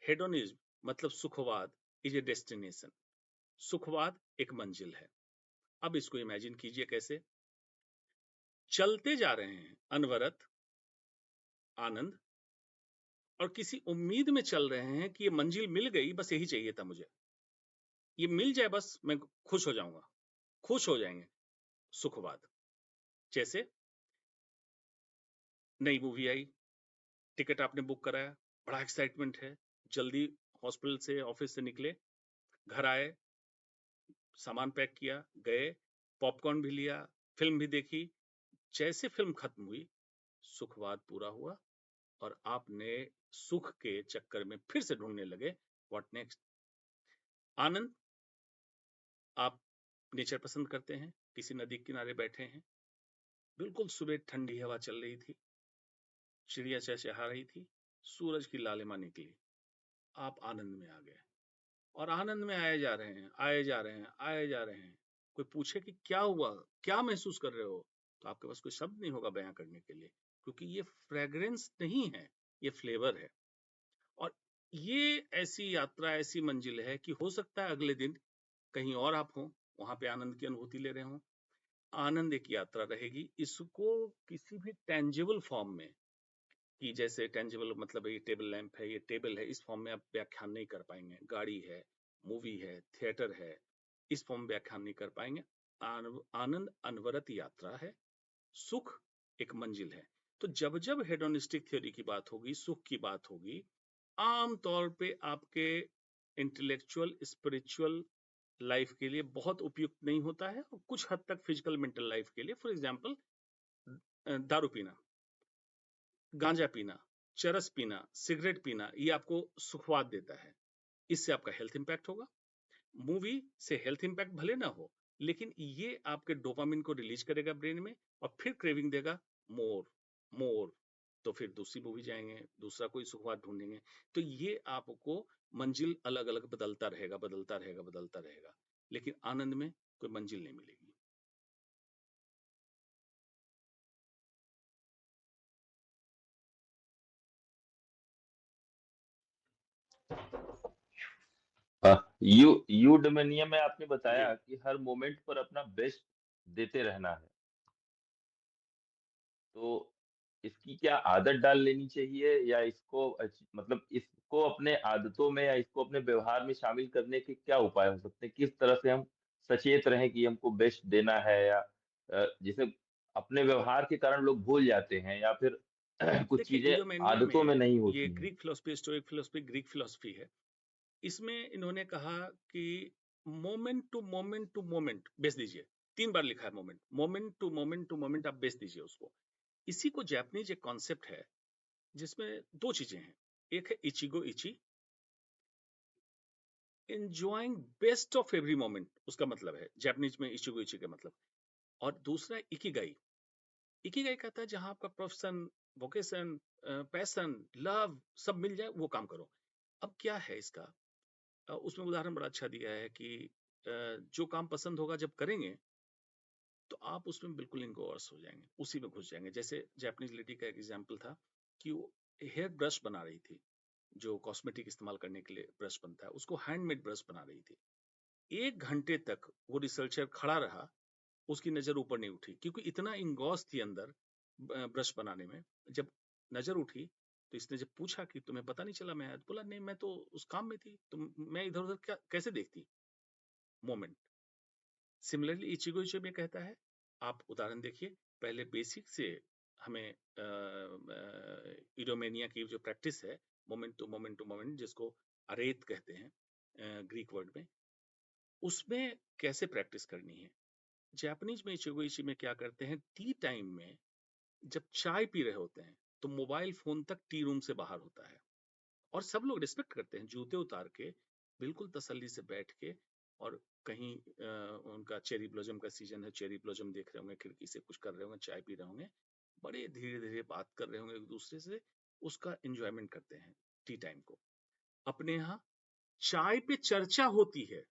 हेडोनिज्म मतलब सुखवाद इज ए डेस्टिनेशन, सुखवाद एक मंजिल है। अब इसको इमेजिन कीजिए कैसे चलते जा रहे हैं अनवरत आनंद, और किसी उम्मीद में चल रहे हैं कि ये मंजिल मिल गई, बस यही चाहिए था मुझे, ये मिल जाए बस मैं खुश हो जाऊंगा, खुश हो जाएंगे, सुखवाद। जैसे नई मूवी आई, टिकट आपने बुक कराया, बड़ा एक्साइटमेंट है, जल्दी हॉस्पिटल से ऑफिस से निकले, घर आए, सामान पैक किया, गए, पॉपकॉर्न भी लिया, फिल्म भी देखी। जैसे फिल्म खत्म हुई, सुखवाद पूरा हुआ और आपने सुख के चक्कर में फिर से ढूंढने लगे व्हाट नेक्स्ट। आनंद, आप नेचर पसंद करते हैं, किसी नदी के किनारे बैठे हैं, बिल्कुल सुबह ठंडी हवा चल रही थी, चिड़िया चहचहा रही थी, सूरज की लालिमा निकली, आप आनंद में आ गए और आनंद में आए जा रहे हैं, आए जा रहे हैं, आए जा रहे हैं। कोई पूछे कि क्या हुआ, क्या महसूस कर रहे हो, तो आपके पास कोई शब्द नहीं होगा बयां करने के लिए, क्योंकि ये फ्रेग्रेंस नहीं है, ये फ्लेवर है। और ये ऐसी यात्रा, ऐसी मंजिल है कि हो सकता है अगले दिन कहीं और आप हो, वहां पे आनंद की अनुभूति ले रहे हो। आनंद एक यात्रा रहेगी, इसको किसी भी टेंजिबल फॉर्म में, कि जैसे टेंजिबल मतलब ये टेबल लैंप है, ये टेबल है, इस फॉर्म में आप व्याख्यान नहीं कर पाएंगे। गाड़ी है, मूवी है, थिएटर है, इस फॉर्म में व्याख्यान नहीं कर पाएंगे। आनंद अनवरत यात्रा है, सुख एक मंजिल है। तो जब जब हेडोनिस्टिक थ्योरी की बात होगी, सुख की बात होगी, आम तौर पे आपके इंटेलेक्चुअल स्पिरिचुअल लाइफ के लिए बहुत उपयुक्त नहीं होता है, और कुछ हद तक फिजिकल मेंटल लाइफ के लिए, फॉर एग्जांपल दारू पीना, गांजा पीना, चरस पीना, सिगरेट पीना, ये आपको सुखवाद देता है, इससे आपका हेल्थ इंपैक्ट होगा। मूवी से हेल्थ इंपैक्ट भले ना हो, लेकिन ये आपके डोपामिन को रिलीज करेगा ब्रेन में और फिर क्रेविंग देगा मोर मोर, तो फिर दूसरी मूवी जाएंगे, दूसरा कोई सुखवाद ढूंढेंगे। तो ये आपको मंजिल अलग अलग बदलता रहेगा, बदलता रहेगा, बदलता रहेगा, लेकिन आनंद में कोई मंजिल नहीं मिलेगी। यूडमिनियम में आपने जी, बताया कि हर मोमेंट पर अपना बेस्ट देते रहना है, तो इसकी क्या आदत डाल लेनी चाहिए, या इसको मतलब इसको अपने आदतों में या इसको अपने व्यवहार में शामिल करने के क्या उपाय हो सकते हैं? किस तरह से हम सचेत रहें कि हमको बेस्ट देना है, या जिसे अपने व्यवहार के कारण लोग भूल जाते हैं, या फिर कुछ देखिए चीजें यूडोमेनिया आदतों में में नहीं ये होती हैं। Greek philosophy, stoic philosophy, Greek philosophy है। इसमें इन्होंने कहा कि moment to moment to moment बेच दीजिए। 3 बार लिखा है moment, moment to moment to moment, आप बेच दीजिए उसको। इसी को जापानीज एक कॉन्सेप्ट है जिसमें 2 चीजें हैं। एक है इचिगो इची, enjoying best of every moment, उसका मतलब है जापानीज में इचिगो इची का मतलब। और दूसरा है इकिगाई। इकिगाई कहता है जहां आपका प्रोफेशन, वोकेशन, पैशन, लव सब मिल जाए, वो काम करो। अब क्या है इसका, उसमें उदाहरण बड़ा अच्छा दिया है कि जो काम पसंद होगा जब करेंगे तो आप उसमें बिल्कुल इनगोर्स हो जाएंगे, उसी में घुस जाएंगे। जैसे जापानीज लेडी का एक एग्जाम्पल था कि वो हेयर ब्रश बना रही थी, जो कॉस्मेटिक इस्तेमाल करने के लिए ब्रश बनता है, उसको हैंडमेड ब्रश बना रही थी। 1 घंटे तक वो रिसर्चर खड़ा रहा, उसकी नजर ऊपर नहीं उठी, क्योंकि इतना इंगॉस थी अंदर ब्रश बनाने में। जब नजर उठी तो इसने जब पूछा कि तुम्हें पता नहीं चला? मैं बोला नहीं, मैं तो उस काम में थी, तो मैं इधर उधर कैसे देखती। मोमेंट। सिमिलरली इचिगो इची में कहता है, आप उदाहरण देखिए, पहले बेसिक से हमें इडोमेनिया की जो प्रैक्टिस है, moment to moment to moment, जिसको अरेत कहते हैं ग्रीक वर्ड में, उसमें कैसे प्रैक्टिस करनी है। जापानीज में इचिगो इची में क्या करते हैं, टी टाइम में जब चाय पी रहे होते हैं तो मोबाइल फोन तक टी रूम से बाहर होता है, और सब लोग रिस्पेक्ट करते हैं, जूते उतार के बिल्कुल तसल्ली से बैठ के, और कहीं उनका चेरी ब्लॉसम का सीजन है, चेरी ब्लॉसम देख रहे होंगे, खिड़की से कुछ कर रहे होंगे, चाय पी रहे होंगे, बड़े धीरे धीरे बात कर रहे होंगे एक दूसरे से, उसका एंजॉयमेंट करते हैं टी टाइम को। अपने यहाँ चाय पे चर्चा होती है,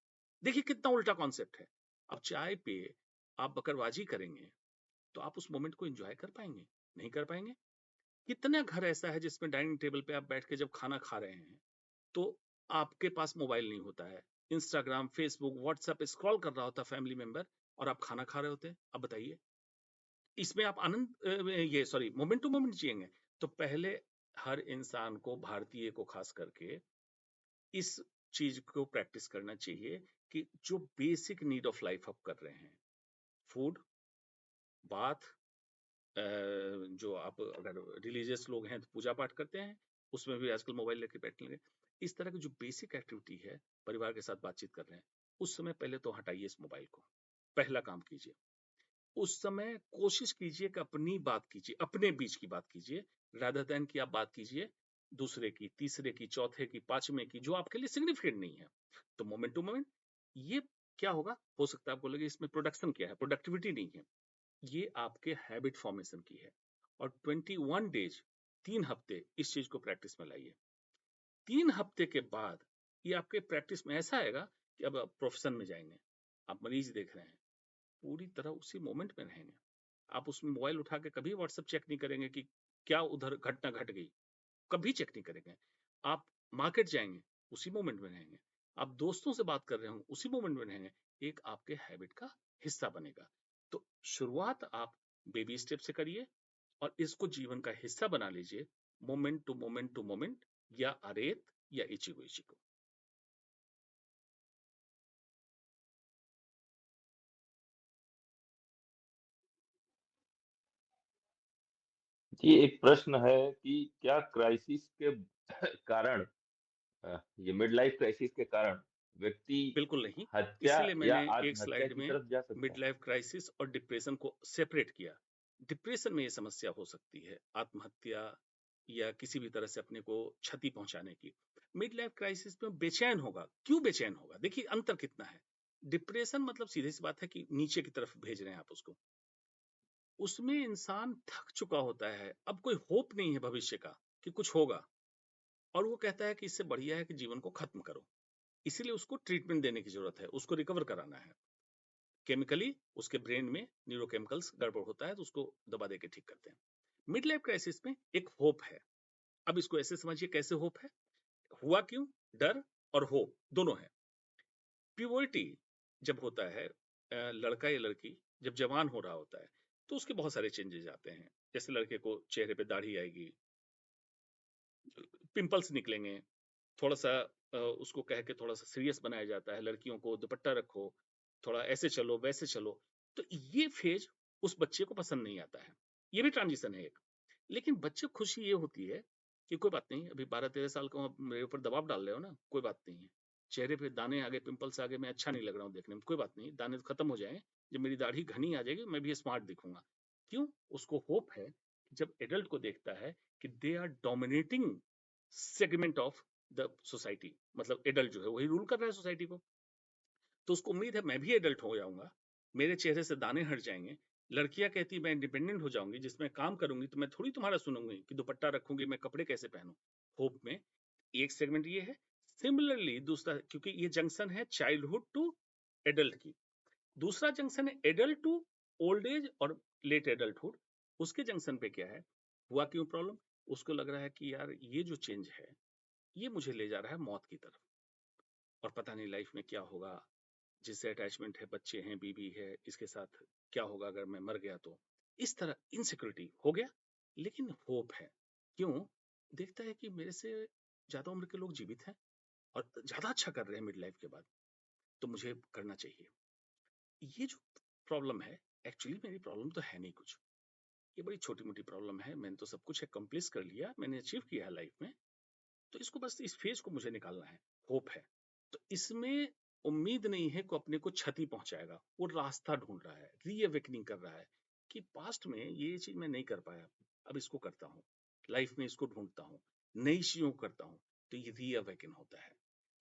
देखिए कितना उल्टा कॉन्सेप्ट है। अब चाय पे आप बकरवाजी करेंगे तो आप उस मोमेंट को एंजॉय कर पाएंगे? नहीं कर पाएंगे। कितना घर ऐसा है जिसमें डाइनिंग टेबल पे आप बैठ के जब खाना खा रहे हैं तो आपके पास मोबाइल नहीं होता है, इंस्टाग्राम, फेसबुक, व्हाट्सएप स्क्रॉल कर रहा होता फैमिली मेंबर, और आप खाना खा रहे होते हैं। अब बताइए, इसमें आप आनंद ये सॉरी मोमेंट टू मोमेंट जिएंगे? तो पहले हर इंसान को, भारतीय को खास करके, इस चीज को प्रैक्टिस करना चाहिए कि जो बेसिक नीड ऑफ लाइफ आप कर रहे हैं, फूड, बाथ, जो आप अगर रिलीजियस लोग हैं तो पूजा पाठ करते हैं, उसमें भी आजकल मोबाइल लेके बैठने लगे। इस तरह की जो बेसिक एक्टिविटी है, परिवार के साथ बातचीत कर रहे हैं, उस समय पहले तो हटाइए इस मोबाइल को। पहला काम कीजिए। उस समय कोशिश कीजिए कि अपनी बात कीजिए, अपने बीच की बात कीजिए, रादर देन कि आप बात कीजिए दूसरे की, तीसरे की, चौथे की, पांचवें की, जो आपके लिए सिग्निफिकेंट नहीं है। तो मोमेंट टू मोमेंट ये क्या होगा, हो सकता है आपको लगे इसमें प्रोडक्शन क्या है, प्रोडक्टिविटी नहीं है, ये आपके हैबिट फॉर्मेशन की है। और 21 डेज, 3 हफ्ते इस चीज को प्रैक्टिस में लाइए। 3 हफ्ते के बाद ये आपके प्रैक्टिस में ऐसा आएगा कि अब आप प्रोफेशन में जाएंगे, आप मरीज देख रहे हैं, पूरी तरह उसी मोमेंट में रहेंगे। आप उसमें मोबाइल उठा के कभी व्हाट्सएप चेक नहीं करेंगे कि क्या उधर घटना घट गई, कभी चेक नहीं करेंगे। आप मार्केट जाएंगे, उसी मोमेंट में रहेंगे। आप दोस्तों से बात कर रहे हो, उसी मोमेंट में रहेंगे। एक आपके हैबिट का हिस्सा बनेगा। तो शुरुआत आप बेबी स्टेप से करिए और इसको जीवन का हिस्सा बना लीजिए, moment to moment to moment, या अरेत या इचिगो इचिगो। जी, एक प्रश्न है कि क्या क्राइसिस के कारण ये मिड लाइफ क्राइसिस के कारण व्यक्ति बिल्कुल नहीं। हत्या इसीलिए या मैंने एक आत्महत्या स्लाइड की में तरफ जा सकता मिड है? लाइफ क्राइसिस और डिप्रेशन को सेपरेट किया। डिप्रेशन में ये समस्या हो सकती है आत्महत्या या किसी भी तरह से अपने को क्षति पहुंचाने की। मिड लाइफ क्राइसिस में बेचैन होगा। क्यों बेचैन होगा? देखिए अंतर कितना है। डिप्रेशन मतलब सीधी सी बात है कि नीचे की तरफ भेज रहे हैं आप उसको। उसमें इंसान थक चुका होता है, अब कोई होप नहीं है भविष्य का कि कुछ होगा, और वो कहता है कि इससे बढ़िया है कि जीवन को खत्म करो। इसीलिए उसको ट्रीटमेंट देने की जरूरत है, उसको रिकवर कराना है। केमिकली उसके ब्रेन में न्यूरोकेमिकल्स गड़बड़ होता है, तो उसको दबा दे के ठीक करते हैं। मिड लाइफ क्राइसिस में एक होप है। अब इसको ऐसे समझिए कैसे होप है। हुआ क्यों? डर और होप दोनों है। प्यूबर्टी जब होता है, लड़का या लड़की जब जवान हो रहा होता है, तो उसके बहुत सारे चेंजेस आते हैं। जैसे लड़के को चेहरे पे दाढ़ी आएगी, पिंपल्स निकलेंगे, थोड़ा सा उसको कह के थोड़ा सा सीरियस बनाया जाता है। लड़कियों को दुपट्टा रखो, थोड़ा ऐसे चलो वैसे चलो। तो ये फेज उस बच्चे को पसंद नहीं आता है। ये भी ट्रांजिशन है एक। लेकिन बच्चे को खुशी ये होती है कि कोई बात नहीं, अभी 12-13 साल का हूं, आप मेरे ऊपर दबाव डाल रहे हो ना, कोई बात नहीं है। चेहरे पे दाने आ गए, पिंपल्स आ गए, मैं अच्छा नहीं लग रहा हूँ देखने में, कोई बात नहीं, दाने तो खत्म हो जाए, जब मेरी दाढ़ी घनी आ जाएगी मैं भी स्मार्ट दिखूंगा। क्यों? उसको होप है कि जब एडल्ट को देखता है कि they are dominating segment of the society, मतलब एडल्ट जो है वही रूल कर रहा है सोसाइटी को, तो उसको उम्मीद है मैं भी एडल्ट हो जाऊंगा, मेरे चेहरे से दाने हट जाएंगे। लड़कियां कहती मैं इंडिपेंडेंट हो जाऊंगी, जिसमें काम करूंगी तो मैं थोड़ी तुम्हारा सुनूंगी कि दुपट्टा रखूंगी, मैं कपड़े कैसे पहनूं। होप में एक सेगमेंट ये है। सिमिलरली दूसरा, क्योंकि ये जंक्शन है चाइल्डहुड टू एडल्ट की, दूसरा जंक्शन है एडल्ट टू ओल्ड एज और लेट एडल्टहुड। उसके जंक्शन पे क्या है? हुआ क्यों प्रॉब्लम? उसको लग रहा है कि यार ये जो चेंज है ये मुझे ले जा रहा है मौत की तरफ, और पता नहीं लाइफ में क्या होगा, जिससे अटैचमेंट है, बच्चे हैं, बीवी है, इसके साथ क्या होगा अगर मैं मर गया तो। इस तरह इनसिक्योरिटी हो गया। लेकिन होप है। क्यों? देखता है कि मेरे से ज्यादा उम्र के लोग जीवित हैं और ज्यादा अच्छा कर रहे हैं मिड लाइफ के बाद, तो मुझे करना चाहिए। ये जो प्रॉब्लम है, एक्चुअली मेरी प्रॉब्लम तो है नहीं कुछ, ये बड़ी छोटी मोटी प्रॉब्लम है, मैंने तो सब कुछ अकम्प्लिश कर लिया, मैंने अचीव किया है लाइफ में, तो इसको बस इस फेज को मुझे निकालना है। होप है। तो इसमें उम्मीद नहीं है कि अपने को क्षति पहुंचाएगा, वो रास्ता ढूंढ रहा है, रीअवेकनिंग कर रहा है कि पास्ट में ये चीज मैं नहीं कर पाया, अब इसको करता हूँ, लाइफ में इसको ढूंढता हूँ, नई चीजों को करता हूँ, तो ये रीअवेकन होता है।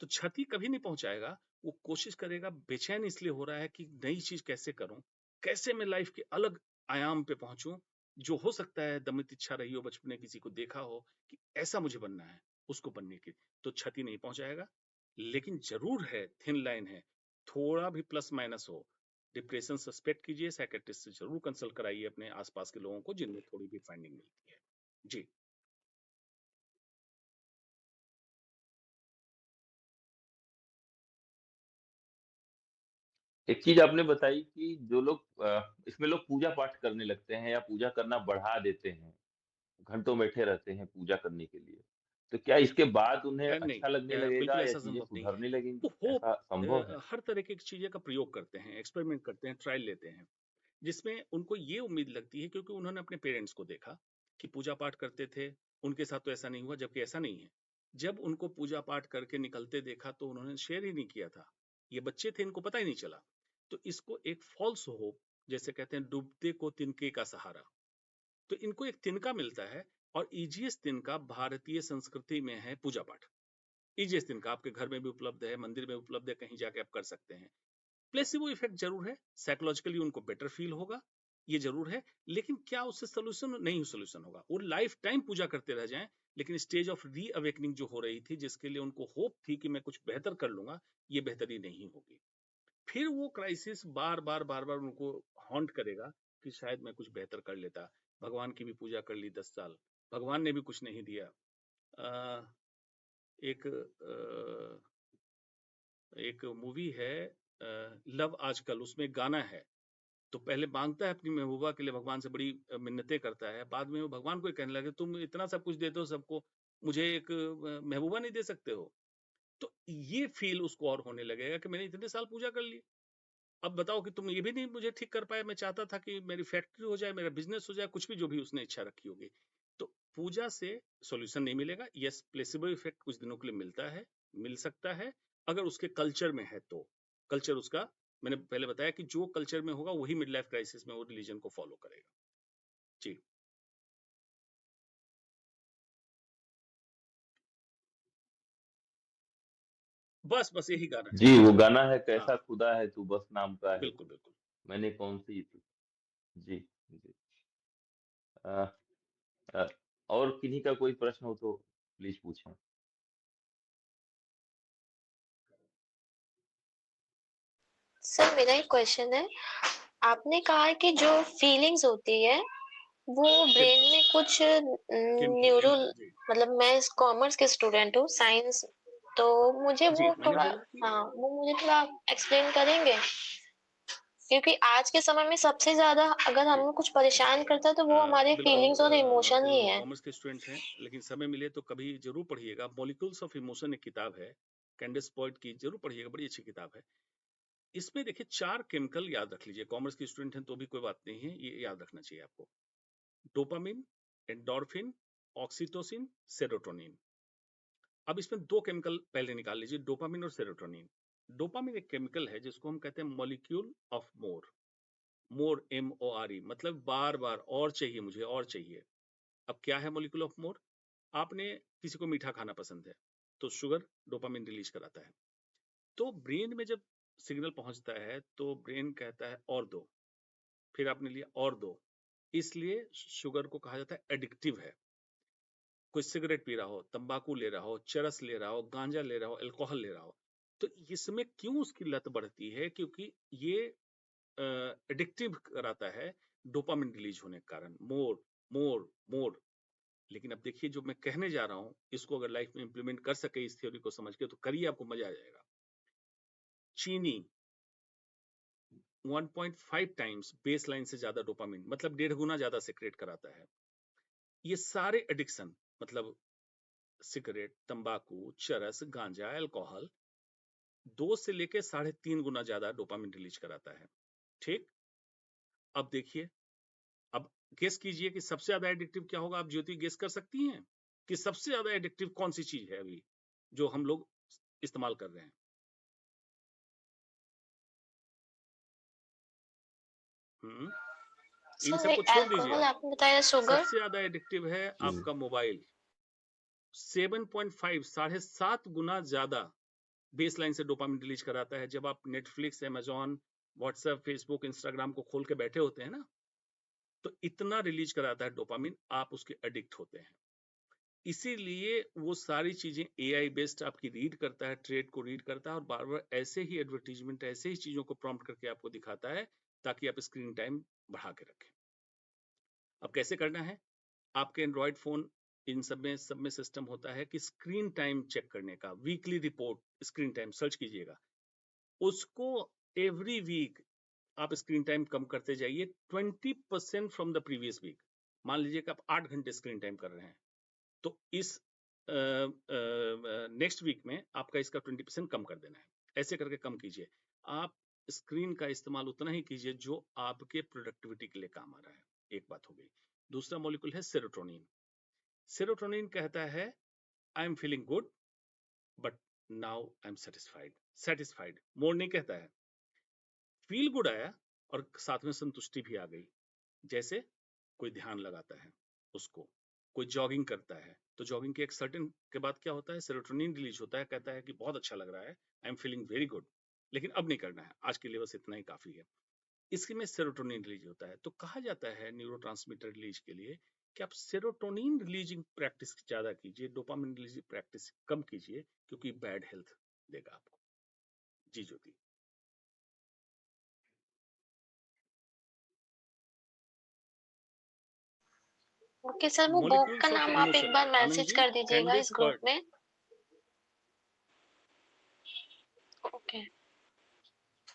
तो क्षति कभी नहीं पहुंचाएगा, वो कोशिश करेगा, बेचैन इसलिए हो रहा है कि नई चीज कैसे करूं, कैसे मैं लाइफ के अलग आयाम पे पहुंचूं, जो हो सकता है दमित इच्छा रही हो, बचपन में किसी को देखा हो कि ऐसा मुझे बनना है, उसको बनने की। तो क्षति नहीं पहुंचाएगा, लेकिन जरूर है, थिन लाइन है, थोड़ा भी प्लस माइनस हो, डिप्रेशन सस्पेक्ट कीजिए, साइकेट्रिस्ट से जरूर कंसल्ट कराइए अपने आसपास के लोगों को जिनमें थोड़ी भी फाइंडिंग मिलती है। जी। एक चीज आपने बताई कि जो लोग इसमें लोग पूजा पाठ करने लगते हैं या पूजा करना बढ़ा देते हैं, घंटों बैठे रहते हैं पूजा करने के लिए, तो क्या इसके बाद उन्हें नहीं, अच्छा लगने लगेगा बिल्कुल या ऐसा चीजें संभव नहीं है। सुधरने वो लगेंगी? होप ऐसा संभव है? हर तरह की चीजें का प्रयोग करते हैं, एक्सपेरिमेंट करते हैं, ट्रायल लेते हैं, जिसमें उनको ये उम्मीद लगती है, क्योंकि उन्होंने अपने पेरेंट्स को देखा कि पूजा पाठ करते थे, उनके साथ तो ऐसा नहीं हुआ, जबकि ऐसा नहीं है। जब उनको पूजा पाठ करके निकलते देखा तो उन्होंने शेयर ही नहीं किया था, ये बच्चे थे, इनको पता ही नहीं चला। तो इसको एक फॉल्स होप, जैसे कहते हैं डूबते को तिनके का सहारा, तो इनको एक तिनका मिलता है। और ईजीएस्ट तिनका भारतीय संस्कृति में है पूजा पाठ। ईजीएस्ट तिनका आपके घर में भी उपलब्ध है, मंदिर में उपलब्ध है, कहीं जाके आप कर सकते हैं। प्लेसिबो इफेक्ट जरूर है, साइकोलॉजिकली उनको बेटर फील होगा, ये जरूर है, लेकिन क्या उससे सोल्यूशन नहीं सोल्यूशन होगा। वो लाइफ टाइम पूजा करते रह जाएं, लेकिन स्टेज ऑफ री अवेकनिंग जो हो रही थी, जिसके लिए उनको होप थी कि मैं कुछ बेहतर कर लूंगा, ये बेहतरी नहीं होगी। फिर वो क्राइसिस बार बार उनको हॉन्ट करेगा कि शायद मैं कुछ बेहतर कर लेता, भगवान की भी पूजा कर ली 10 साल, भगवान ने भी कुछ नहीं दिया। एक मूवी है लव आजकल, उसमें गाना है, तो पहले मांगता है अपनी महबूबा के लिए, भगवान से बड़ी मिन्नतें करता है, बाद में वो भगवान को ही कहने लगे तुम इतना सब कुछ देते हो सबको, मुझे एक महबूबा नहीं दे सकते हो। तो ये फील उसको और होने लगेगा कि मैंने इतने साल पूजा कर ली, अब बताओ कि तुम ये भी नहीं मुझे ठीक कर पाए। मैं चाहता था कि मेरी फैक्ट्री हो जाए, मेरा बिजनेस हो जाए, कुछ भी जो भी उसने इच्छा रखी होगी। तो पूजा से सॉल्यूशन नहीं मिलेगा। यस, प्लेसिबो इफेक्ट कुछ दिनों के लिए मिलता है, मिल सकता है, अगर उसके कल्चर में है तो। कल्चर उसका, मैंने पहले बताया कि जो कल्चर में होगा वही मिड लाइफ क्राइसिस में वो रिलीजन को फॉलो करेगा। जी, बस यही गाना है। जी, वो गाना है हाँ, कैसा खुदा है तू बस नाम का है, बिल्कुल बिल्कुल। मैंने कौन सी थी। जी, जी। अ, अ, और किन्हीं का कोई प्रश्न हो तो प्लीज पूछें। सर मेरा एक क्वेश्चन है, आपने कहा है कि जो फीलिंग्स होती है वो ब्रेन केमिकल में कुछ केमिकल न्यूरो, जी मतलब मैं कॉमर्स के स्टूडेंट हूँ, साइंस, तो मुझे जी, वो मैंने थोड़ा, बोला कि हाँ वो मुझे थोड़ा एक्सप्लेन करेंगे, क्योंकि आज के समय में सबसे ज्यादा अगर जी, हमें कुछ परेशान करता है तो वो हमारे बिल्कुल। फीलिंग्स और आप इमोशन ही है। कॉमर्स के स्टूडेंट्स हैं, लेकिन समय मिले तो कभी जरूर पढ़िएगा। मॉलिक्यूल्स ऑफ इमोशन एक किताब है, कैंडिस पॉइंट की, जरूर पढ़िएगा, बड़ी अच्छी किताब है। इसमें देखिए 4 केमिकल याद रख लीजिए, कॉमर्स के स्टूडेंट हैं तो भी कोई बात नहीं है, ये याद रखना चाहिए आपको। Dopamine, endorphin, oxytocin, serotonin. अब इसमें 2 केमिकल पहले निकाल लीजिए, डोपामिन और सेरोटोनिन। डोपामिन एक केमिकल है जिसको हम कहते हैं molecule of more. More, MORE, मतलब बार बार और चाहिए, मुझे और चाहिए। अब क्या है मॉलिक्यूल ऑफ मोर? आपने किसी को मीठा खाना पसंद है, तो शुगर डोपामिन रिलीज कराता है। तो ब्रेन में जब सिग्नल पहुंचता है तो ब्रेन कहता है और दो, फिर आपने लिया और दो। इसलिए शुगर को कहा जाता है एडिक्टिव है। कोई सिगरेट पी रहा हो, तंबाकू ले रहा हो, चरस ले रहा हो, गांजा ले रहा हो, अल्कोहल ले रहा हो, तो इसमें क्यों उसकी लत बढ़ती है? क्योंकि ये एडिक्टिव कराता है डोपामिन रिलीज होने के कारण। मोर मोर मोर। लेकिन अब देखिए जो मैं कहने जा रहा हूं, इसको अगर लाइफ में इंप्लीमेंट कर सके इस थ्योरी को समझ के, तो करिए, आपको मजा आ जाएगा। चीनी 1.5 टाइम्स बेस लाइन से ज्यादा डोपामिन, मतलब 1.5 गुना ज्यादा सेक्रेट कराता है। ये सारे एडिक्शन, मतलब सिगरेट, तंबाकू, चरस, गांजा, अल्कोहल, 2 से लेके 3.5 गुना ज्यादा डोपामिन रिलीज कराता है। ठीक, अब देखिए, अब गेस कीजिए कि सबसे ज्यादा एडिक्टिव क्या होगा। आप ज्योति गेस कर सकती हैं कि सबसे ज्यादा एडिक्टिव कौन सी चीज है अभी जो हम लोग इस्तेमाल कर रहे हैं? इन सर सबको छोड़ दीजिए अल्कोहल आप। आपने बताया, शुगर। सबसे ज्यादा एडिक्टिव है जी, आपका मोबाइल। 7.5, 7.5 गुना ज्यादा बेस लाइन से डोपामिन रिलीज कराता है। जब आप Netflix, Amazon, WhatsApp, Facebook, Instagram को खोल के बैठे होते हैं ना, तो इतना रिलीज कराता है डोपामिन, आप उसके एडिक्ट होते हैं। इसीलिए वो सारी चीजें AI बेस्ड आपकी रीड करता है, ट्रेड को रीड करता है, और बार बार ऐसे ही एडवर्टीजमेंट, ऐसे ही चीजों को प्रॉम्प्ट करके आपको दिखाता है, ताकि आप स्क्रीन टाइम बढ़ा के रखें। अब कैसे करना है? आपके एंड्रॉयड फोन, इन सब में सिस्टम होता है कि स्क्रीन टाइम चेक करने का, weekly report, screen time search कीजिएगा उसको। एवरी वीक आप स्क्रीन टाइम कम करते जाइए, 20% फ्रॉम द प्रीवियस वीक। मान लीजिए कि आप 8 घंटे स्क्रीन टाइम कर रहे हैं, तो इस नेक्स्ट वीक में आपका इसका 20% कम कर देना है। ऐसे करके कम कीजिए। आप स्क्रीन का इस्तेमाल उतना ही कीजिए जो आपके प्रोडक्टिविटी के लिए काम आ रहा है। एक बात हो गई। दूसरा मॉलिक्यूल है सेरोटोनिन। सेरोटोनिन कहता है I am feeling good, but now I am satisfied. Satisfied, more नहीं कहता है। फील गुड आया और साथ में संतुष्टि भी आ गई। जैसे कोई ध्यान लगाता है उसको, कोई जॉगिंग करता है, तो जॉगिंग के एक सर्टेन के बाद क्या होता है, सेरोटोनिन रिलीज होता है, कहता है कि बहुत अच्छा लग रहा है, I am feeling very good, लेकिन अब नहीं करना है, आज के लिए बस इतना ही काफी है। इसके में सेरोटोनिन रिलीज होता है। तो कहा जाता है न्यूरोट्रांसमीटर रिलीज के लिए कि आप सेरोटोनिन रिलीजिंग प्रैक्टिस ज्यादा कीजिए, डोपामिन रिलीजिंग प्रैक्टिस कम कीजिए, क्योंकि बैड हेल्थ देगा आपको। जी ज्योति। ओके सर, वो बुक का मॉलिक्यूल्स ऑफ नाम आप एक इमोशन, बार आनंद मैसेज जी, कर दीजिएगा एंड इस दिस ग्रुप वर्ड। में। ओके।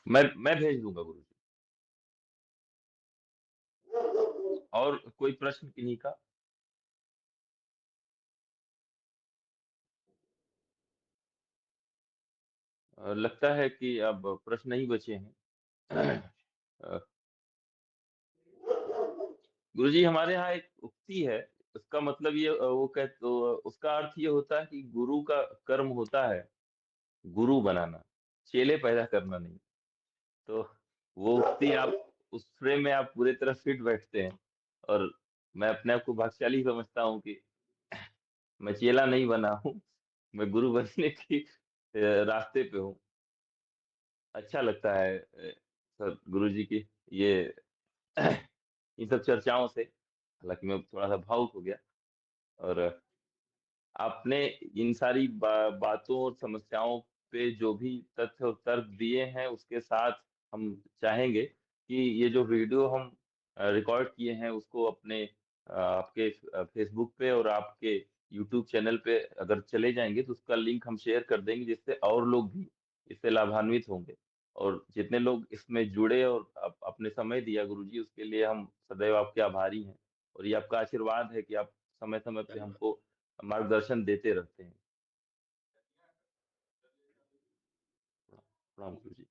मैं भेज दूंगा गुरुजी। और कोई प्रश्न किन्हीं का? लगता है कि अब प्रश्न नहीं बचे हैं। अ, गुरुजी, हमारे यहाँ एक उक्ति है, उसका मतलब ये तो उसका अर्थ ये होता है कि गुरु का कर्म होता है गुरु बनाना, चेले पैदा करना नहीं। तो वो उक्ति आप उस फ्रेम में आप पूरी तरह फिट बैठते हैं। और मैं अपने आप को भाग्यशाली समझता हूँ कि मैं चेला नहीं बना हूँ, मैं गुरु बनने की रास्ते पे हूँ। अच्छा लगता है सर गुरु जी की ये इन सब चर्चाओं से, हालांकि मैं थोड़ा सा भावुक हो गया। और आपने इन सारी बातों और समस्याओं पे जो भी तथ्य और तर्क दिए हैं, उसके साथ हम चाहेंगे कि ये जो वीडियो हम रिकॉर्ड किए हैं उसको अपने आपके फेसबुक पे और आपके यूट्यूब चैनल पे अगर चले जाएंगे तो उसका लिंक हम शेयर कर देंगे, जिससे और लोग भी इससे लाभान्वित होंगे। और जितने लोग इसमें जुड़े और अपने समय दिया गुरुजी, उसके लिए हम सदैव आपके आभारी हैं। और ये आपका आशीर्वाद है कि आप समय समय पे धन्यवाद। हमको मार्गदर्शन देते रहते हैं। प्रणाम गुरुजी।